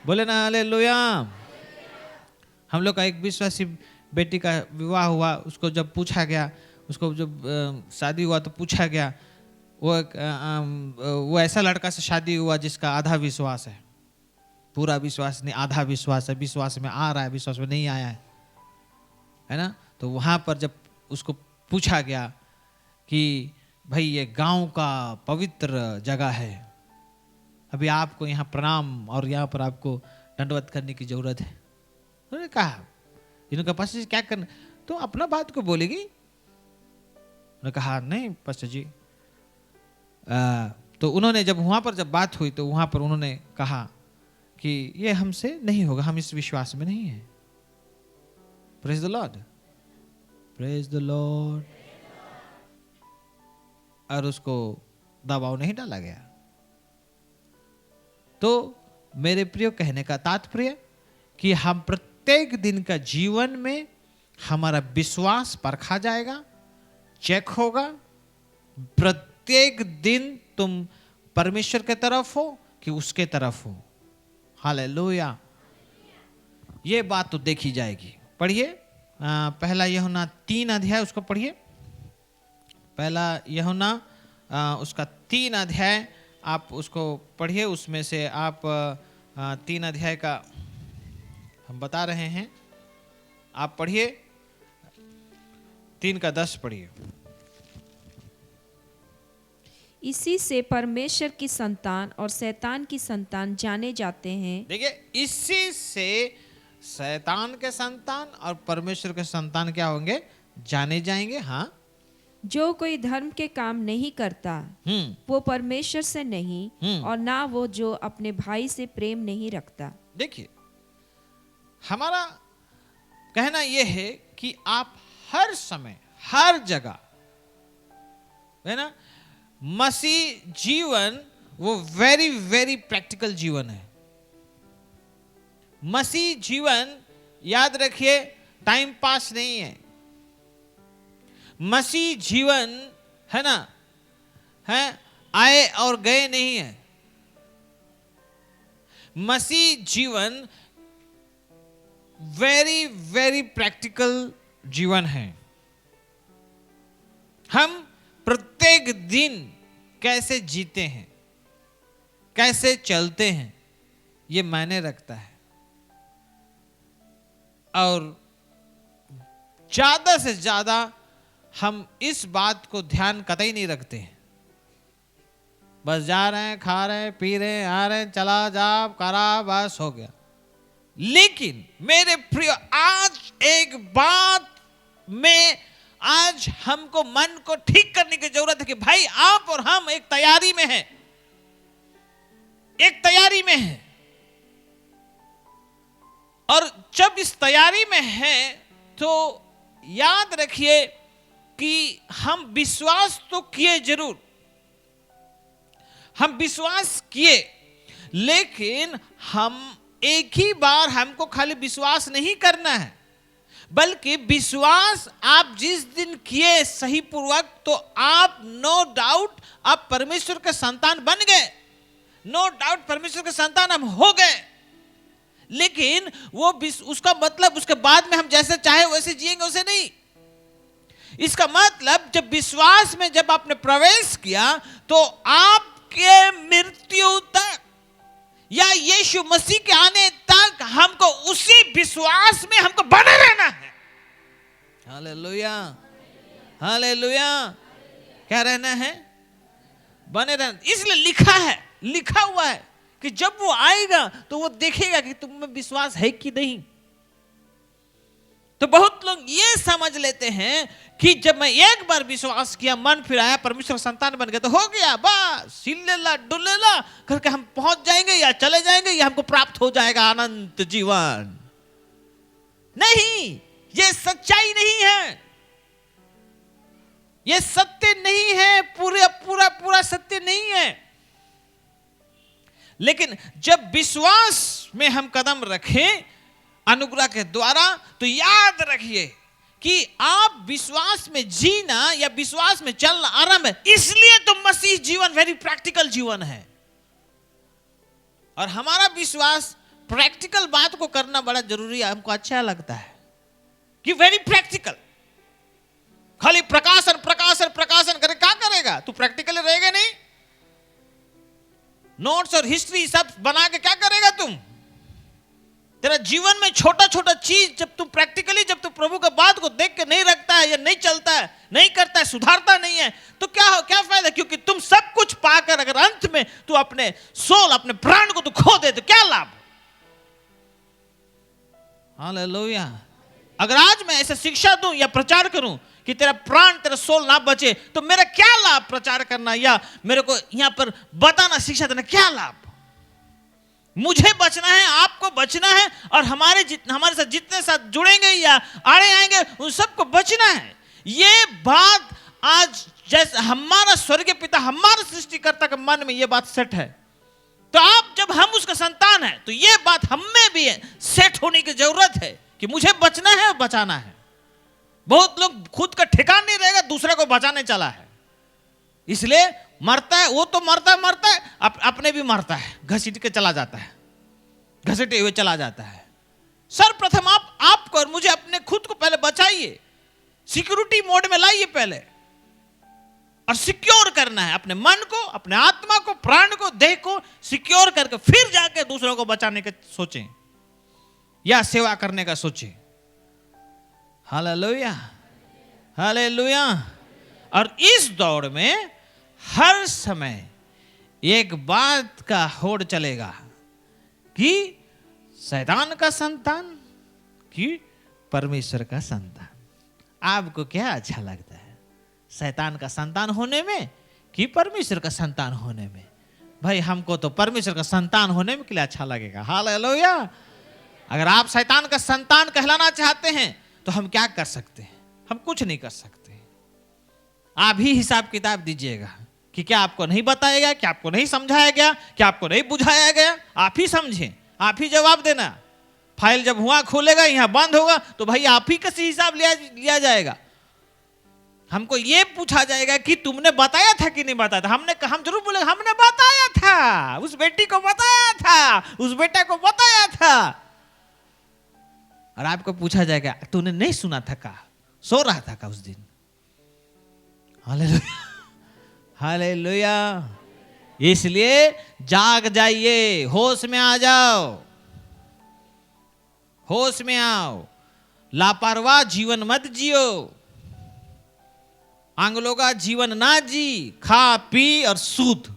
बोले ना हालेलुया। हम लोग का एक विश्वासी बेटी का विवाह हुआ, उसको जब पूछा गया, उसको जब शादी हुआ तो पूछा गया, वो ऐसा लड़का से शादी हुआ जिसका आधा विश्वास है, पूरा विश्वास नहीं, आधा विश्वास है, विश्वास में आ रहा है, विश्वास में नहीं आया है ना। तो वहाँ पर जब उसको पूछा गया कि भाई ये गांव का पवित्र जगह है, अभी आपको यहाँ प्रणाम और यहाँ पर आपको दंडवत करने की जरूरत है। उन्होंने कहा इनके पास क्या करना, तो अपना बात को बोलेगी। उन्होंने कहा नहीं पास्टर जी। तो उन्होंने जब वहाँ पर जब बात हुई तो वहाँ पर उन्होंने कहा कि ये हमसे नहीं होगा, हम इस विश्वास में नहीं है। Praise the Lord, praise the Lord. और उसको दबाव नहीं डाला गया। तो मेरे प्रिय, कहने का तात्पर्य कि हम प्रत्येक दिन का जीवन में हमारा विश्वास परखा जाएगा, चेक होगा। प्रत्येक दिन तुम परमेश्वर के तरफ हो कि उसके तरफ हो। हालेलुया, ये बात तो देखी जाएगी। पढ़िए पहला यूहन्ना 3 अध्याय, उसको पढ़िए। पहला यूहन्ना उसका 3 अध्याय आप उसको पढ़िए। उसमें से आप 3 अध्याय का हम बता रहे हैं, आप पढ़िए। 3 का 10 पढ़िए। इसी से परमेश्वर की संतान और शैतान की संतान जाने जाते हैं। देखिए, इसी से शैतान के संतान और परमेश्वर के संतान क्या होंगे, जाने जाएंगे। हाँ, जो कोई धर्म के काम नहीं करता वो परमेश्वर से नहीं, और ना वो जो अपने भाई से प्रेम नहीं रखता। देखिए, हमारा कहना यह है कि आप हर समय हर जगह, है ना, मसीह जीवन वो वेरी वेरी प्रैक्टिकल जीवन है। मसीह जीवन, याद रखिए, टाइम पास नहीं है। मसीह जीवन, है ना, है आए और गए नहीं है। मसीह जीवन वेरी वेरी प्रैक्टिकल जीवन है। हम प्रत्येक दिन कैसे जीते हैं, कैसे चलते हैं, ये मायने रखता है। और ज्यादा से ज्यादा हम इस बात को ध्यान कतई नहीं रखते हैं। बस जा रहे हैं, खा रहे हैं, पी रहे हैं, आ रहे हैं, चला जा करा, बस हो गया। लेकिन मेरे प्रिय, आज एक बात में आज हमको मन को ठीक करने की जरूरत है कि भाई आप और हम एक तैयारी में हैं, एक तैयारी में हैं। और जब इस तैयारी में है तो याद रखिए कि हम विश्वास तो किए जरूर, हम विश्वास किए, लेकिन हम एक ही बार हमको खाली विश्वास नहीं करना है, बल्कि विश्वास आप जिस दिन किए सही पूर्वक तो आप नो डाउट आप परमेश्वर के संतान बन गए, नो डाउट परमेश्वर के संतान हम हो गए। लेकिन वो उसका मतलब उसके बाद में हम जैसे चाहे वैसे जिएंगे वैसे नहीं। इसका मतलब जब विश्वास में जब आपने प्रवेश किया तो आपके मृत्यु तक या यीशु मसीह के आने तक हमको उसी विश्वास में हमको बने रहना है। Hallelujah, hallelujah. क्या रहना है? बने रहना। इसलिए लिखा हुआ है कि जब वो आएगा तो वो देखेगा कि तुम में विश्वास है कि नहीं। तो बहुत लोग ये समझ लेते हैं कि जब मैं एक बार विश्वास किया, मन फिर आया, परमेश्वर संतान बन गया तो हो गया, बस हिलेला डुलेला करके हम पहुंच जाएंगे या चले जाएंगे या हमको प्राप्त हो जाएगा अनंत जीवन। नहीं, ये सच्चाई नहीं है, ये सत्य नहीं है, पूरा सत्य नहीं है। लेकिन जब विश्वास में हम कदम रखें अनुग्रह के द्वारा, तो याद रखिए कि आप विश्वास में जीना या विश्वास में चलना आरंभ है। इसलिए तो मसीह जीवन वेरी प्रैक्टिकल जीवन है। और हमारा विश्वास प्रैक्टिकल बात को करना बड़ा जरूरी है। हमको अच्छा लगता है कि वेरी प्रैक्टिकल। खाली प्रकाशन प्रकाशन प्रकाशन करे क्या करेगा? तू प्रैक्टिकल रहेगा नहीं। नोट्स और हिस्ट्री सब बना के क्या करेगा तुम? तेरा जीवन में छोटा छोटा चीज जब तू प्रैक्टिकली, जब तू प्रभु के बात को देख के नहीं रखता है या नहीं चलता है, नहीं करता है, सुधारता नहीं है, तो क्या फायदा? क्योंकि तुम सब कुछ पाकर अगर अंत में तू अपने सोल, अपने प्राण को तू खो दे तो क्या लाभ? हालेलुया। अगर आज मैं ऐसे शिक्षा दूं या प्रचार करूं कि तेरा प्राण, तेरा सोल ना बचे, तो मेरा क्या लाभ प्रचार करना या मेरे को यहां पर बताना, शिक्षा देना, क्या लाभ? मुझे बचना है, आपको बचना है, और हमारे साथ जितने साथ जुड़ेंगे या आड़े आएंगे उन सबको बचना है। ये बात आज जैसे हमारा स्वर्गीय पिता, हमारे सृष्टिकर्ता के मन में ये बात सेट है, तो आप जब हम उसका संतान है तो ये बात हम में भी है, सेट होने की जरूरत है कि मुझे बचना है और बचाना है। बहुत लोग खुद का ठिकाना नहीं रहेगा, दूसरे को बचाने चला है, इसलिए मरता है। वो तो मरता है, अपने भी मरता है, घसीट के चला जाता है, घसीटे हुए चला जाता है। सर्वप्रथम आपको और मुझे अपने खुद को पहले बचाइए, सिक्योरिटी मोड में लाइए पहले, और सिक्योर करना है अपने मन को, अपने आत्मा को, प्राण को, देह को सिक्योर करके फिर जाके दूसरों को बचाने के सोचें या सेवा करने का सोचें। Hallelujah, hallelujah. और इस दौड़ में हर समय एक बात का होड़ चलेगा कि शैतान का संतान कि परमेश्वर का संतान। आपको क्या अच्छा लगता है, शैतान का संतान होने में कि परमेश्वर का संतान होने में? भाई हमको तो परमेश्वर का संतान होने में के लिए अच्छा लगेगा। हालेलुया। अगर आप शैतान का संतान कहलाना चाहते हैं तो हम क्या कर सकते हैं? हम कुछ नहीं कर सकते। आप ही हिसाब किताब दीजिएगा कि क्या आपको नहीं बताया गया, क्या आपको नहीं समझाया गया, क्या आपको नहीं बुझाया गया। आप ही समझें, आप ही जवाब देना। फाइल जब हुआ खोलेगा, यहाँ बंद होगा, तो भाई आप ही कैसे हिसाब लिया जाएगा। हमको ये पूछा जाएगा कि तुमने बताया था कि नहीं बताया था। हम जरूर बोलेंगे हमने बताया था, उस बेटी को बताया था, उस बेटा को बताया था। और आपको पूछा जाएगा तूने नहीं सुना था का, सो रहा था का उस दिन? Hallelujah, hallelujah. इसलिए जाग जाइए, होश में आ जाओ, होश में आओ। लापरवाह जीवन मत जियो, आंगलों का जीवन ना जी। खा पी और सूत,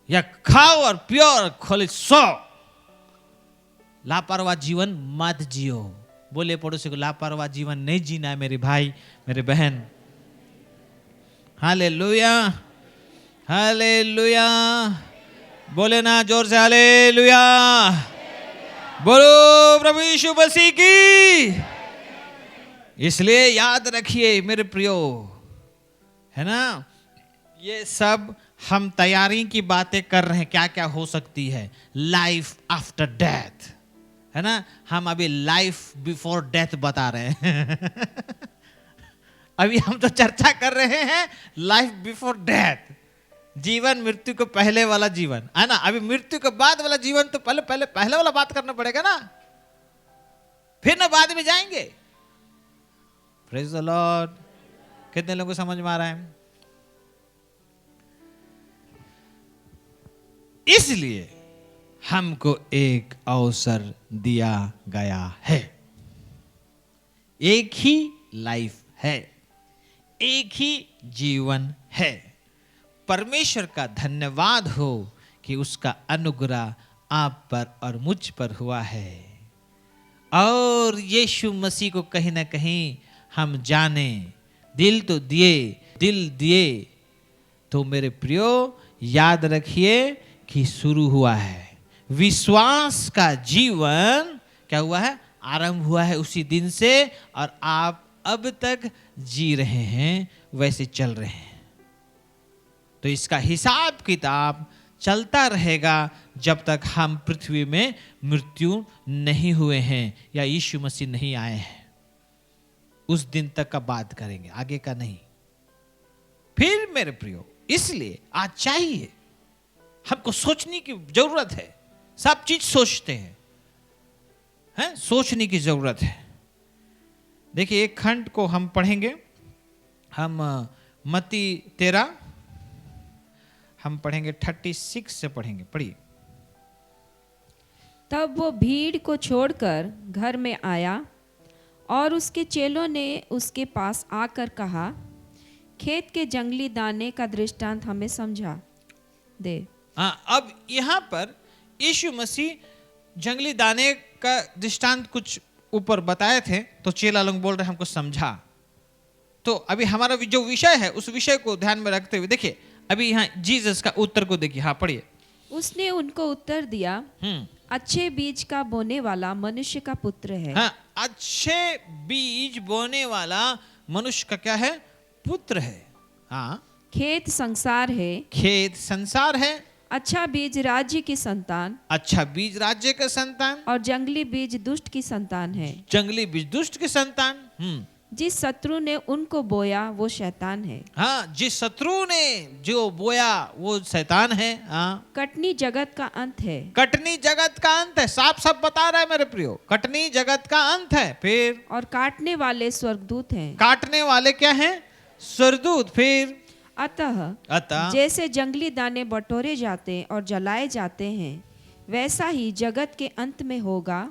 या खाओ और पियो और खोले सो। लापरवाह जीवन मत जियो। बोले पड़ोसी को लापरवाह जीवन नहीं जीना है मेरे भाई, मेरे बहन। Hallelujah, hallelujah. बोले ना जोर से हालेलुया, बोलो प्रभु यीशु मसीह की। इसलिए याद रखिए मेरे प्रियो, है ना, ये सब हम तैयारी की बातें कर रहे हैं, क्या क्या हो सकती है, लाइफ आफ्टर डेथ, है ना। हम अभी लाइफ बिफोर डेथ बता रहे हैं अभी हम तो चर्चा कर रहे हैं लाइफ बिफोर डेथ, जीवन मृत्यु को पहले वाला जीवन, है ना। अभी मृत्यु के बाद वाला जीवन तो पहले वाला बात करना पड़ेगा ना, फिर ना बाद में जाएंगे। Praise the Lord. कितने लोगों को समझ में आ रहा है? इसलिए हमको एक अवसर दिया गया है, एक ही लाइफ है, एक ही जीवन है। परमेश्वर का धन्यवाद हो कि उसका अनुग्रह आप पर और मुझ पर हुआ है, और यीशु मसीह को कहीं ना कहीं हम जाने, दिल तो दिए तो मेरे प्रियो याद रखिए कि शुरू हुआ है विश्वास का जीवन। क्या हुआ है? आरंभ हुआ है उसी दिन से, और आप अब तक जी रहे हैं, वैसे चल रहे हैं। तो इसका हिसाब किताब चलता रहेगा जब तक हम पृथ्वी में मृत्यु नहीं हुए हैं या यीशु मसीह नहीं आए हैं। उस दिन तक का बात करेंगे, आगे का नहीं। फिर मेरे प्रियो, इसलिए आज चाहिए हमको सोचने की जरूरत है। सब चीज सोचते हैं, सोचने की जरूरत है। देखिए एक खंड को हम पढ़ेंगे, हम मत्ती 13 हम पढ़ेंगे 36 से पढ़ेंगे। पढ़िए। तब वो भीड़ को छोड़कर घर में आया और उसके चेलों ने उसके पास आकर कहा, खेत के जंगली दाने का दृष्टांत हमें समझा दे। अब यहाँ पर यीशु मसीह जंगली दाने का दृष्टांत कुछ ऊपर बताए थे, तो चेला लोग बोल रहे हमको समझा। तो अभी हमारा जो विषय है उस विषय को ध्यान में रखते हुए देखिए, अभी यहाँ जीसस का उत्तर को देखिए। हाँ पढ़िए। उसने उनको उत्तर दिया, अच्छे बीज का बोने वाला मनुष्य का पुत्र है। हाँ, अच्छे बीज बोने वाला मनुष्य का क्या है? पुत्र है। हाँ, खेत संसार है, खेत संसार है। अच्छा बीज राज्य की संतान, अच्छा बीज राज्य का संतान, और जंगली बीज दुष्ट की संतान है। जंगली बीज दुष्ट की संतान। जिस शत्रु ने उनको बोया वो शैतान है। हाँ, जिस शत्रु ने जो बोया वो शैतान है। हाँ, कटनी जगत का अंत है, कटनी जगत का अंत है। साफ साफ बता रहा है मेरे प्रियो, कटनी जगत का अंत है। फिर और काटने वाले स्वर्गदूत हैं। काटने वाले क्या हैं? स्वर्गदूत। फिर अतः जैसे जंगली दाने बटोरे जाते और जलाए जाते हैं, वैसा ही जगत के अंत में होगा।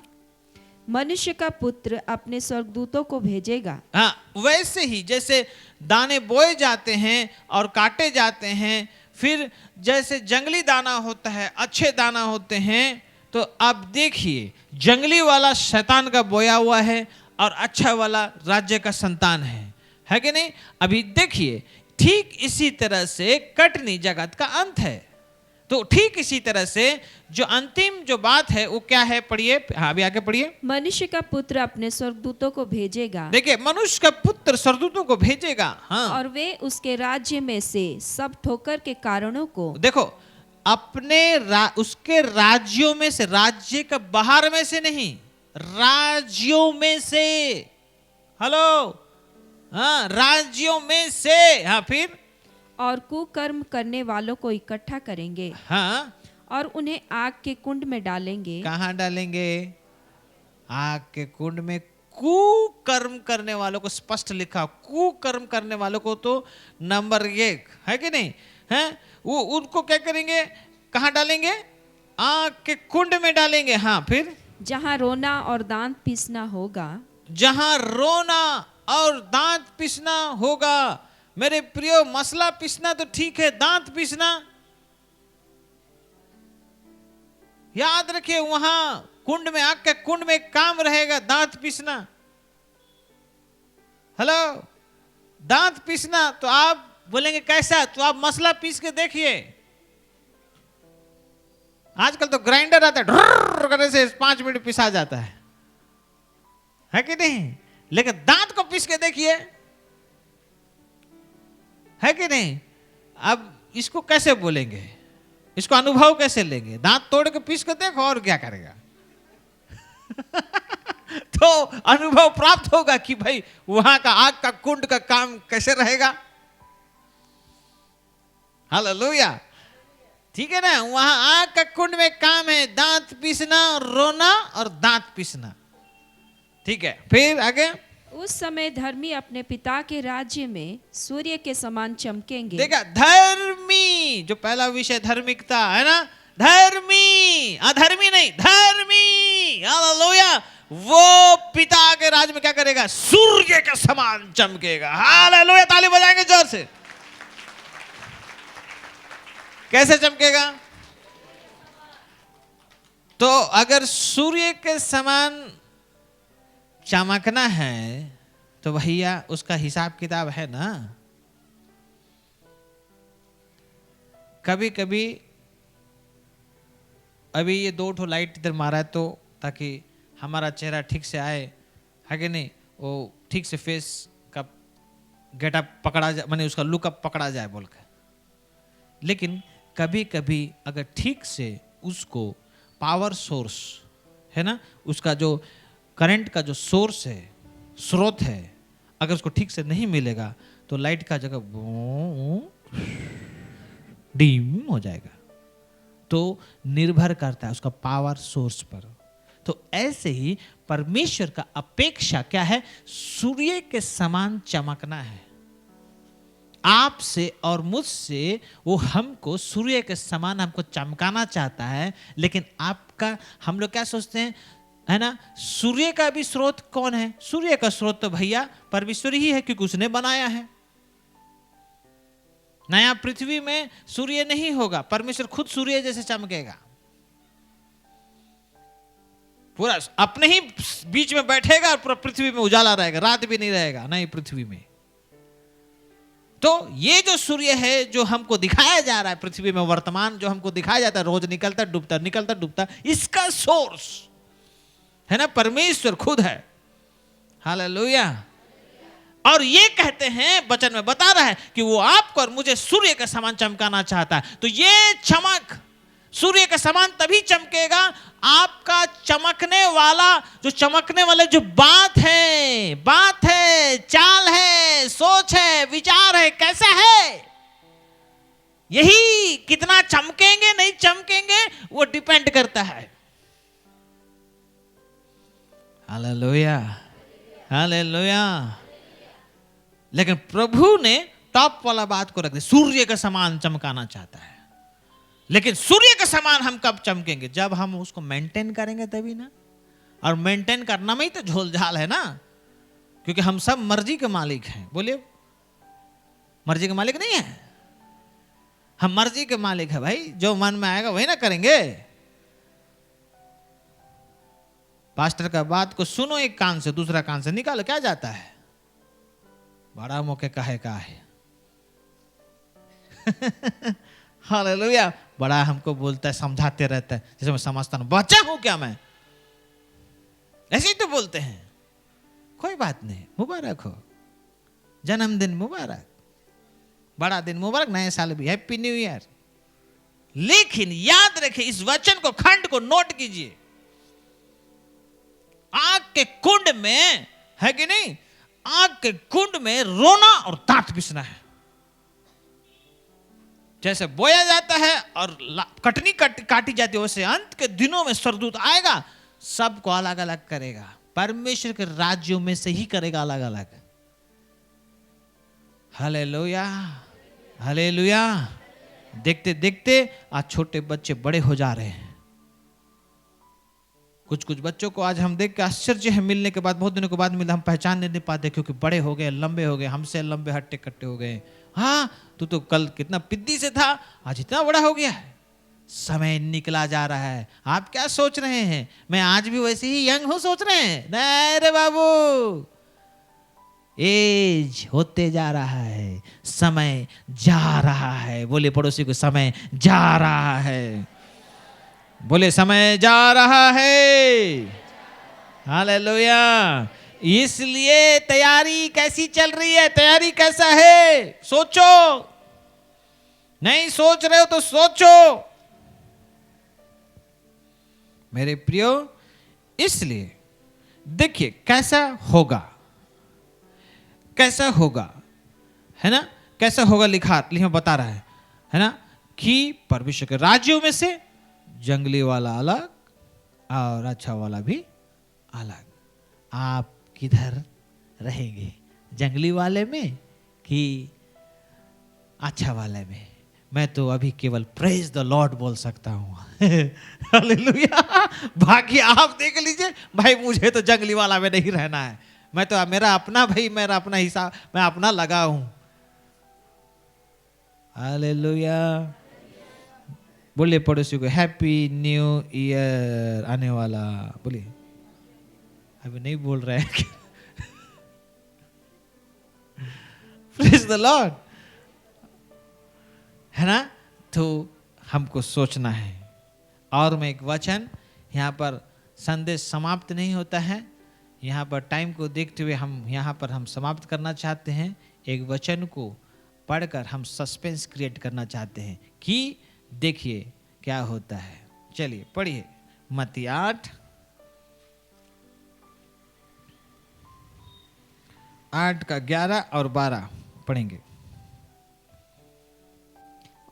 मनुष्य का पुत्र अपने स्वर्गदूतों को भेजेगा। हाँ, वैसे ही जैसे दाने बोए जाते हैं और काटे जाते हैं, फिर जैसे जंगली दाना होता है, अच्छे दाना होते हैं। तो अब देखिए, जंगली वाला शैतान का बोया हुआ है और अच्छा वाला राज्य का संतान है कि नहीं? अभी देखिए, ठीक इसी तरह से कटनी जगत का अंत है। तो ठीक इसी तरह से जो अंतिम जो बात है वो क्या है? पढ़िए। हाँ, अभी आगे पढ़िए। मनुष्य का पुत्र अपने स्वर्गदूतों को भेजेगा। देखिए, मनुष्य का पुत्र स्वर्गदूतों को भेजेगा। हाँ, और वे उसके राज्य में से सब ठोकर के कारणों को, देखो, अपने उसके राज्यों में से, राज्य का बाहर में से नहीं, राज्यों में से। हेलो, हाँ, राज्यों में से। हाँ, फिर और कुकर्म करने वालों को इकट्ठा करेंगे। हाँ, और उन्हें आग के कुंड में डालेंगे। कहाँ डालेंगे? आग के कुंड में। कुकर्म करने वालों को स्पष्ट लिखा, कुकर्म करने वालों को तो नंबर 1 है कि नहीं? है वो, उनको क्या करेंगे? कहाँ डालेंगे? आग के कुंड में डालेंगे। हाँ, फिर जहाँ रोना और दांत पीसना होगा। जहाँ रोना और दांत पीसना होगा। मेरे प्रियो, मसला पीसना तो ठीक है, दांत पीसना याद रखिए, वहां कुंड में, आग के कुंड में काम रहेगा दांत पीसना। हेलो, दांत पीसना। तो आप बोलेंगे कैसा? तो आप मसला पीस के देखिए। आजकल तो ग्राइंडर आता है, ढुर्र करने से 5 मिनट पिसा जाता है कि नहीं? लेकिन दांत को पीस के देखिए, है कि नहीं? अब इसको कैसे बोलेंगे, इसको अनुभव कैसे लेंगे? दांत तोड़ के पीस के देखो और क्या करेगा। तो अनुभव प्राप्त होगा कि भाई वहां का आग का कुंड का काम कैसे रहेगा। हालेलुया, ठीक है ना? वहां आग का कुंड में काम है दांत पीसना, रोना और दांत पीसना, ठीक है। फिर आगे, उस समय धर्मी अपने पिता के राज्य में सूर्य के समान चमकेंगे। देखा, धर्मी, जो पहला विषय धार्मिकता है ना, धर्मी, अधर्मी नहीं, धर्मी, हालेलुया, वो पिता के राज में क्या करेगा? सूर्य के समान चमकेगा। हालेलुया, ताली बजाएंगे जोर से। कैसे चमकेगा? तो अगर सूर्य के समान चमकना है तो भैया उसका हिसाब किताब है ना। कभी कभी अभी ये 2 ठो लाइट इधर मारा है तो ताकि हमारा चेहरा ठीक से आए, है कि नहीं? वो ठीक से फेस का गेटअप पकड़ा जाए, माने उसका लुकअप पकड़ा जाए बोल के। लेकिन कभी कभी अगर ठीक से उसको पावर सोर्स है ना, उसका जो करंट का जो सोर्स है, स्रोत है, अगर उसको ठीक से नहीं मिलेगा तो लाइट का जगह डिम हो जाएगा। तो निर्भर करता है उसका पावर सोर्स पर। तो ऐसे ही परमेश्वर का अपेक्षा क्या है? सूर्य के समान चमकना है। आपसे और मुझसे वो हमको सूर्य के समान हमको चमकाना चाहता है। लेकिन आपका, हम लोग क्या सोचते हैं, है ना, सूर्य का भी स्रोत कौन है? सूर्य का स्रोत तो भैया परमेश्वर ही है, क्योंकि उसने बनाया है। नया पृथ्वी में सूर्य नहीं होगा, परमेश्वर खुद सूर्य जैसे चमकेगा। पूरा अपने ही बीच में बैठेगा और पूरा पृथ्वी में उजाला रहेगा, रात भी नहीं रहेगा नई पृथ्वी में। तो ये जो सूर्य है जो हमको दिखाया जा रहा है पृथ्वी में, वर्तमान जो हमको दिखाया जाता है, रोज निकलता डूबता निकलता डूबता, इसका सोर्स है ना परमेश्वर खुद है। हालेलुया। और ये कहते हैं, वचन में बता रहा है कि वो आपको और मुझे सूर्य के समान चमकाना चाहता है। तो ये चमक सूर्य के समान तभी चमकेगा, आपका चमकने वाला जो बात है, चाल है, सोच है, विचार है, कैसा है, यही कितना चमकेंगे नहीं चमकेंगे वो डिपेंड करता है। Hallelujah, hallelujah. लेकिन प्रभु ने टॉप वाला बात को रख दिया, सूर्य के समान चमकाना चाहता है। लेकिन सूर्य के समान हम कब चमकेंगे? जब हम उसको मेंटेन करेंगे तभी ना। और मेंटेन करना में ही तो झोलझाल है ना, क्योंकि हम सब मर्जी के मालिक हैं। बोलिए, मर्जी के मालिक नहीं है, हम मर्जी के मालिक है भाई। जो मन में आएगा वही ना करेंगे। पास्टर का बात को सुनो एक कान से, दूसरा कान से निकालो, क्या जाता है? बड़ा मौके का है। हालेलुया। बड़ा हमको बोलता है, समझाते रहता है, जैसे मैं समझता हूं, बच्चा हूं क्या मैं? ऐसे ही तो बोलते हैं। कोई बात नहीं, मुबारक हो, जन्मदिन मुबारक, बड़ा दिन मुबारक, नए साल भी, हैप्पी न्यू ईयर। लेकिन याद रखिए, इस वचन को, खंड को नोट कीजिए। आग के कुंड में, है कि नहीं, आग के कुंड में रोना और दांत पिसना है। जैसे बोया जाता है और कटनी काटी जाती है, वैसे अंत के दिनों में स्वर्गदूत आएगा, सबको अलग अलग करेगा। परमेश्वर के राज्यों में से ही करेगा अलग अलग। Hallelujah, hallelujah. देखते देखते आज छोटे बच्चे बड़े हो जा रहे हैं। कुछ कुछ बच्चों को आज हम देख के आश्चर्य है, मिलने के बाद, बहुत दिनों के बाद मिला, हम पहचान नहीं पाते, क्योंकि बड़े हो गए, लंबे हो गए, हमसे लंबे हट्टे कट्टे हो गए। हाँ, तू तो कल कितना पिद्दी से था, आज इतना बड़ा हो गया है। समय निकला जा रहा है। आप क्या सोच रहे हैं मैं आज भी वैसे ही यंग हूं सोच रहे हैं? नहीं रे बाबू, एज होते जा रहा है, समय जा रहा है। बोले पड़ोसी को, समय जा रहा है। बोले समय जा रहा है। हालेलुया। इसलिए तैयारी कैसी चल रही है, तैयारी कैसा है, सोचो। नहीं सोच रहे हो तो सोचो मेरे प्रियो। इसलिए देखिए कैसा होगा, कैसा होगा, है ना, कैसा होगा लिखा बता रहा है ना, कि परमेश्वर के राज्यों में से जंगली वाला अलग और अच्छा वाला भी अलग। आप किधर रहेंगे, जंगली वाले में कि अच्छा वाले में? मैं तो अभी केवल प्रेज द लॉर्ड बोल सकता हूँ। हालेलुया। बाकी आप देख लीजिए भाई, मुझे तो जंगली वाला में नहीं रहना है। मैं तो मेरा अपना भाई, मेरा अपना हिसाब, मैं अपना लगा हूं। हालेलुया। बोलिए पड़ोसी को हैप्पी न्यू ईयर आने वाला। बोलिए, अभी नहीं बोल रहे हैं। प्रेज द लॉर्ड, है ना। तो हमको सोचना है। और मैं एक वचन, यहाँ पर संदेश समाप्त नहीं होता है, यहाँ पर टाइम को देखते हुए हम यहाँ पर हम समाप्त करना चाहते हैं। एक वचन को पढ़कर हम सस्पेंस क्रिएट करना चाहते हैं कि देखिए क्या होता है। चलिए पढ़िए मत्ती 8 का 11 और 12 पढ़ेंगे।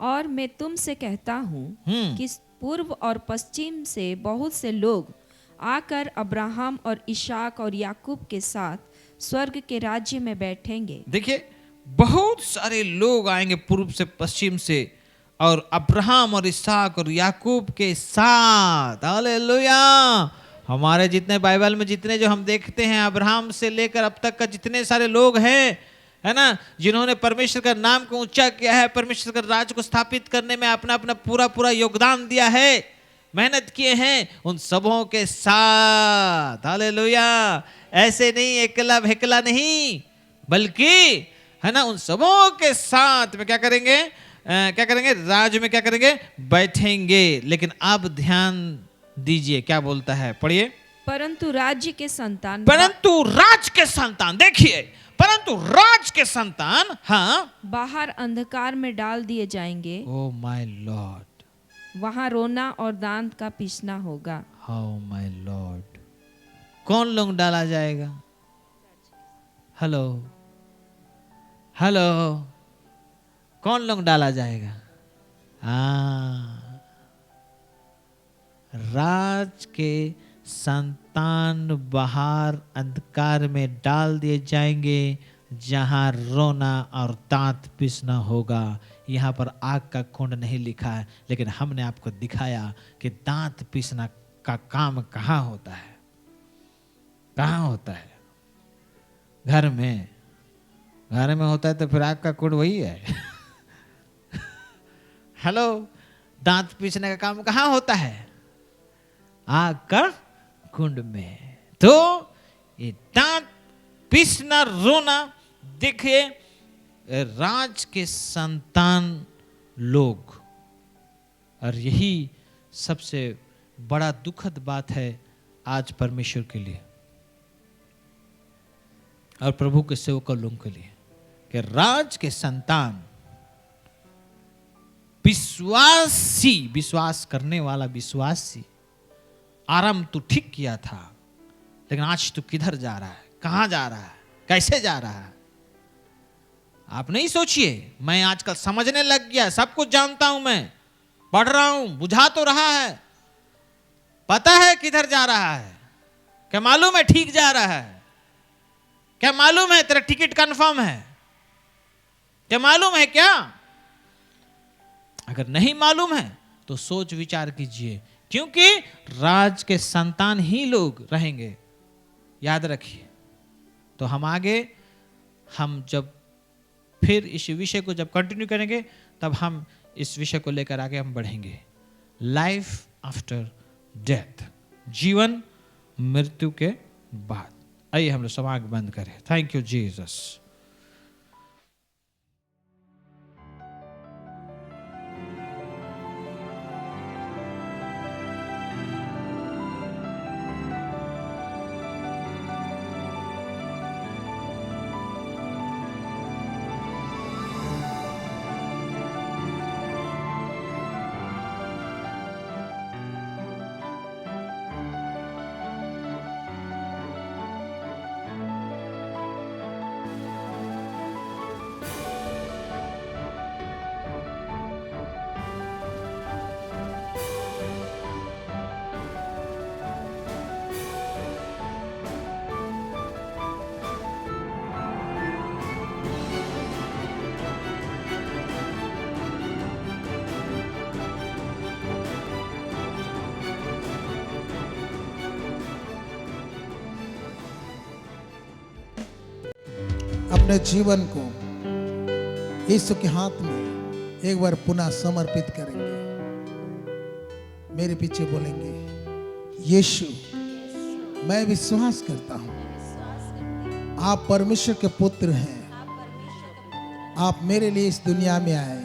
और मैं तुमसे कहता हूँ कि पूर्व और पश्चिम से बहुत से लोग आकर अब्राहम और इशाक और याकूब के साथ स्वर्ग के राज्य में बैठेंगे। देखिए बहुत सारे लोग आएंगे पूर्व से पश्चिम से, और अब्राहम और इसहाक और याकूब के साथ। हालेलुया। हमारे जितने बाइबल में जितने जो हम देखते हैं, अब्राहम से लेकर अब तक का जितने सारे लोग हैं, है ना, जिन्होंने परमेश्वर का नाम को ऊंचा किया है, परमेश्वर का राज को स्थापित करने में अपना अपना पूरा पूरा योगदान दिया है, मेहनत किए हैं, उन सबों के साथ। हालेलुया। ऐसे नहीं एकला भेकला नहीं, बल्कि है ना, उन सबों के साथ में क्या करेंगे, क्या करेंगे, राज में क्या करेंगे, बैठेंगे। लेकिन अब ध्यान दीजिए क्या बोलता है, पढ़िए। परंतु राज्य के संतान, परंतु राज के संतान, देखिए, परंतु राज के संतान, हाँ, बाहर अंधकार में डाल दिए जाएंगे। ओ माय लॉर्ड, वहां रोना और दांत का पीसना होगा। How my Lord. कौन लोग डाला जाएगा? हेलो हेलो, कौन लोग डाला जाएगा? राज के संतान बाहर अंधकार में डाल दिए जाएंगे, जहां रोना और दांत पीसना होगा। यहाँ पर आग का कुंड नहीं लिखा है, लेकिन हमने आपको दिखाया कि दांत पीसना का काम कहाँ होता है। कहाँ होता है? घर में। घर में होता है तो फिर आग का कुंड वही है। हेलो, दांत पीसने का काम कहाँ होता है? आग का कुंड में। तो ये दांत पीसना, रोना, देखिए राज के संतान लोग, और यही सबसे बड़ा दुखद बात है आज परमेश्वर के लिए और प्रभु के सेवकों लोगों के लिए, कि राज के संतान, विश्वासी, विश्वास करने वाला विश्वासी, आरंभ तो ठीक किया था, लेकिन आज तो किधर जा रहा है, कहां जा रहा है, कैसे जा रहा है? आप नहीं सोचिए। मैं आजकल समझने लग गया, सब कुछ जानता हूं, मैं पढ़ रहा हूं, बुझा तो रहा है, पता है किधर जा रहा है, क्या मालूम है ठीक जा रहा है, क्या मालूम है तेरा टिकट कंफर्म है, क्या मालूम है क्या? अगर नहीं मालूम है तो सोच विचार कीजिए, क्योंकि राज के संतान ही लोग रहेंगे, याद रखिए। तो हम आगे, हम जब फिर इस विषय को जब कंटिन्यू करेंगे, तब हम इस विषय को लेकर आगे हम बढ़ेंगे। लाइफ आफ्टर डेथ, जीवन मृत्यु के बाद। आइए हम लोग समाग बंद करें। Thank you Jesus. अपने जीवन को यीशु के हाथ में एक बार पुनः समर्पित करेंगे। मेरे पीछे बोलेंगे, यीशु मैं विश्वास करता हूँ आप परमेश्वर के पुत्र हैं। आप मेरे लिए इस दुनिया में आए,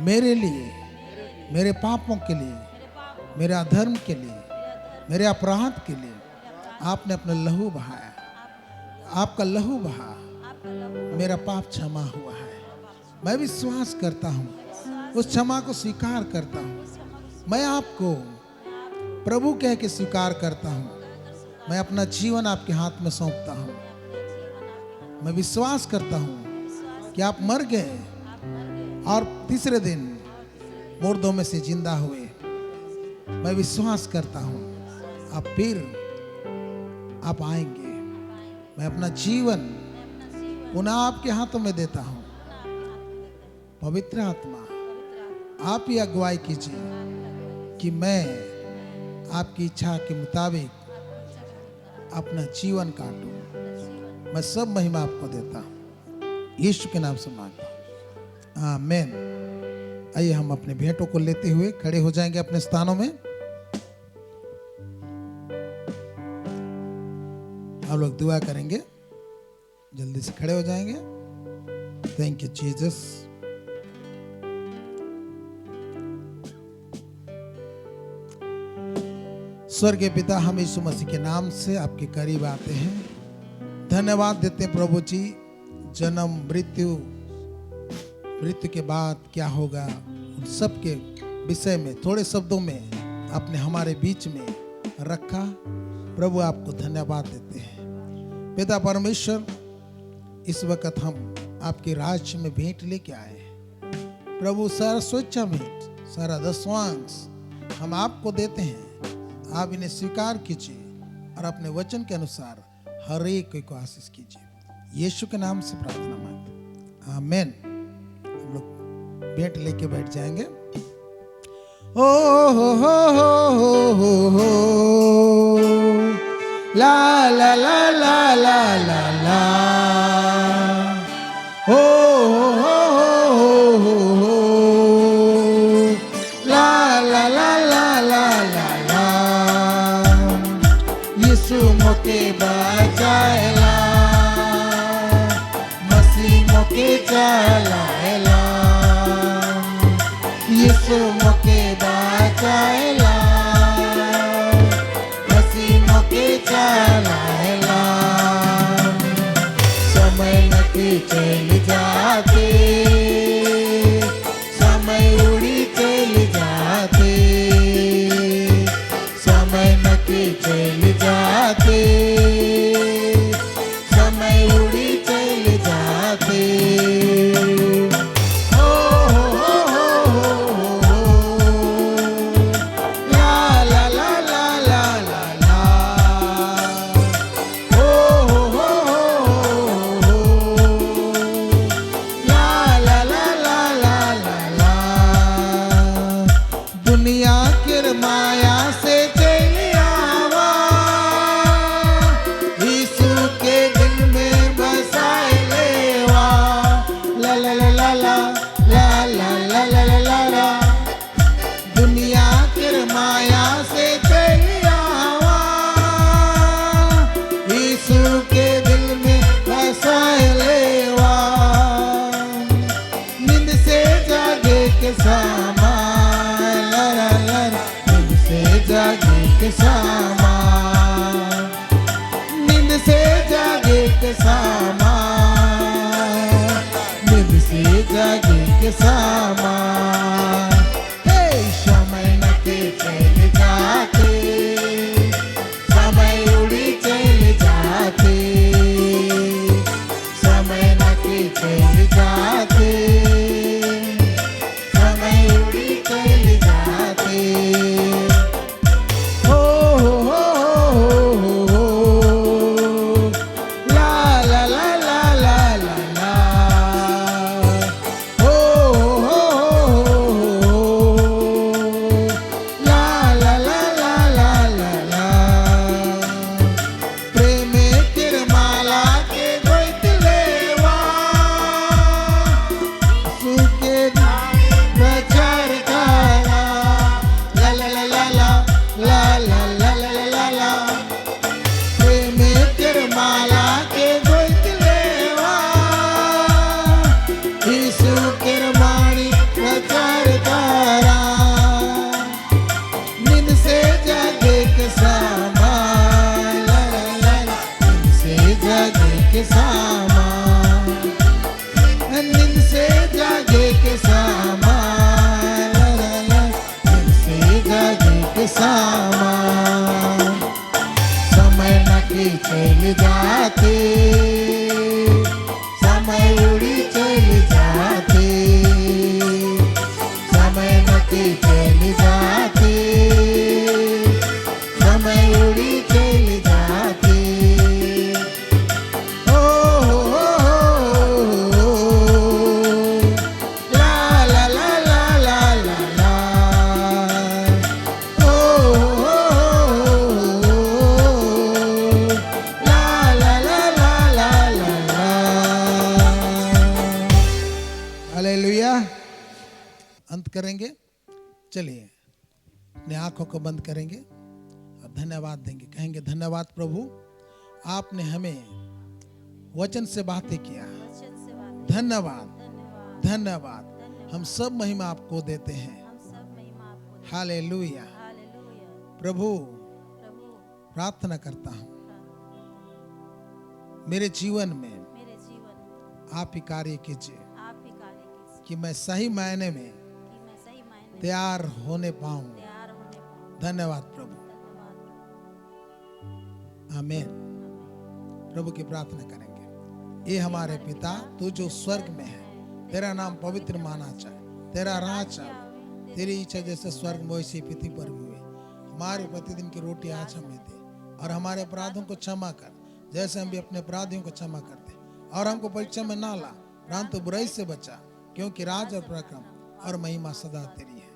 मेरे लिए, मेरे पापों के लिए, मेरे अधर्म के लिए, मेरे अपराध के लिए आपने अपना लहू बहाया। आपका लहू बहा, मेरा पाप क्षमा हुआ है। मैं विश्वास करता हूँ, उस क्षमा को स्वीकार करता हूँ। मैं आपको प्रभु कह के स्वीकार करता हूँ। मैं अपना जीवन आपके हाथ में सौंपता हूँ। मैं विश्वास करता हूँ कि आप मर गए और तीसरे दिन मुर्दों में से जिंदा हुए। मैं विश्वास करता हूँ आप फिर आप आएंगे। मैं अपना जीवन पुनः आपके हाथों में देता हूँ। पवित्र आत्मा आप ही अगुवाई कीजिए कि मैं आपकी इच्छा के मुताबिक अपना जीवन काटूं। मैं सब महिमा आपको देता हूँ, यीशु के नाम से मांगता हूँ, आमीन। आइए हम अपने भेंटों को लेते हुए खड़े हो जाएंगे अपने स्थानों में। आप लोग दुआ करेंगे, जल्दी से खड़े हो जाएंगे। Thank you Jesus. स्वर्गीय पिता, हम यीशु मसीह के नाम से आपके करीब आते हैं। धन्यवाद देते हैं प्रभु जी। जन्म, मृत्यु के बाद क्या होगा, उन सब के विषय में थोड़े शब्दों में आपने हमारे बीच में रखा। प्रभु आपको धन्यवाद देते हैं। पिता परमेश्वर, इस वक्त हम आपके राज्य में भेंट लेके आए हैं। प्रभु सारा स्वेच्छा भेंट, सारा दशवांश हम आपको देते हैं। आप इन्हें स्वीकार कीजिए और अपने वचन के अनुसार हर एक को आशीष कीजिए। यीशु के नाम से प्रार्थना मांगते, आमीन। हम लोग भेंट लेके बैठ जाएंगे। ओ हो ला ला ला ला ला ला ला, हो ला ला ला ला ला ला ला। यीशु मोके बचाएला, मसीह मोके चलाएला। यीशु मोके बचाएला, मसीह मोके चलाएला। समय न के चल जाते, समय उड़ी चल जाते, समय न के चल जाते, समय उड़ी चल जाते। हो ला ला ला ला ला ला ला, हो ला ला ला ला ला ला ला। दुनिया के माया से चल आवा, यीशु के दिल में बसाए लेवा। ला ला ला ला ला ला ला ला ला ला ला। दुनिया के माया से चल आवा, यीशु के दिल में बसाए लेवा। नींद से जागे के सामा, ला ला ला, नींद से जागे के सामा, नींद से जागे के सामा, नींद से जागे के सामा। हे समय न के चल जाते, समय उड़ी चल जाते, समय न के चल जाते, समय उड़ी चल जाते। हो ला ला ला ला ला ला ला, हो से जागे के सामान, दिन से जागे के सामान, समय न के चल जाते, समय उड़ी चल जाते, समय न के चल जाते, समय उड़ी चल जाते। ओ हो हो हो, ला ला ला ला ला ला ला, ओ हो हो हो, ला ला ला ला ला ला ला। हालेलुया। अंत करेंगे। चलिए अपनी आंखों को बंद करेंगे और धन्यवाद देंगे। कहेंगे धन्यवाद प्रभु, आपने हमें वचन से बातें किया। धन्यवाद धन्यवाद, हम सब महिमा आपको देते हैं। हालेलुया। प्रभु प्रार्थना करता हूँ मेरे जीवन में आप ही कार्य कीजिए कि मैं सही मायने में तैयार होने पाऊं। धन्यवाद प्रभु। आमीन। प्रभु की प्रार्थना करेंगे। ये हमारे पिता, तू जो स्वर्ग में है, तेरा नाम पवित्र माना जाए, तेरा राज आए, तेरी इच्छा जैसे स्वर्ग में वैसी पृथ्वी पर भी हुए। हमारे प्रतिदिन की रोटी आज हमें दे, और हमारे अपराधों को क्षमा कर जैसे हम भी अपने अपराधियों को क्षमा करते, और हमको परीक्षा में ना ला परंतु बुराई से बचा, क्योंकि राज और पराक्रम और महिमा सदा तेरी है।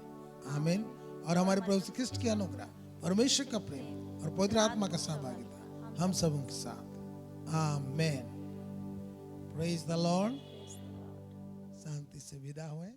आमीन। और हमारे प्रभु यीशु ख्रिस्ट की अनुग्रह, परमेश्वर का प्रेम और पवित्र आत्मा का सहभागिता हम सबों के साथ। आमीन। Praise the Lord. शांति से विदा हुए।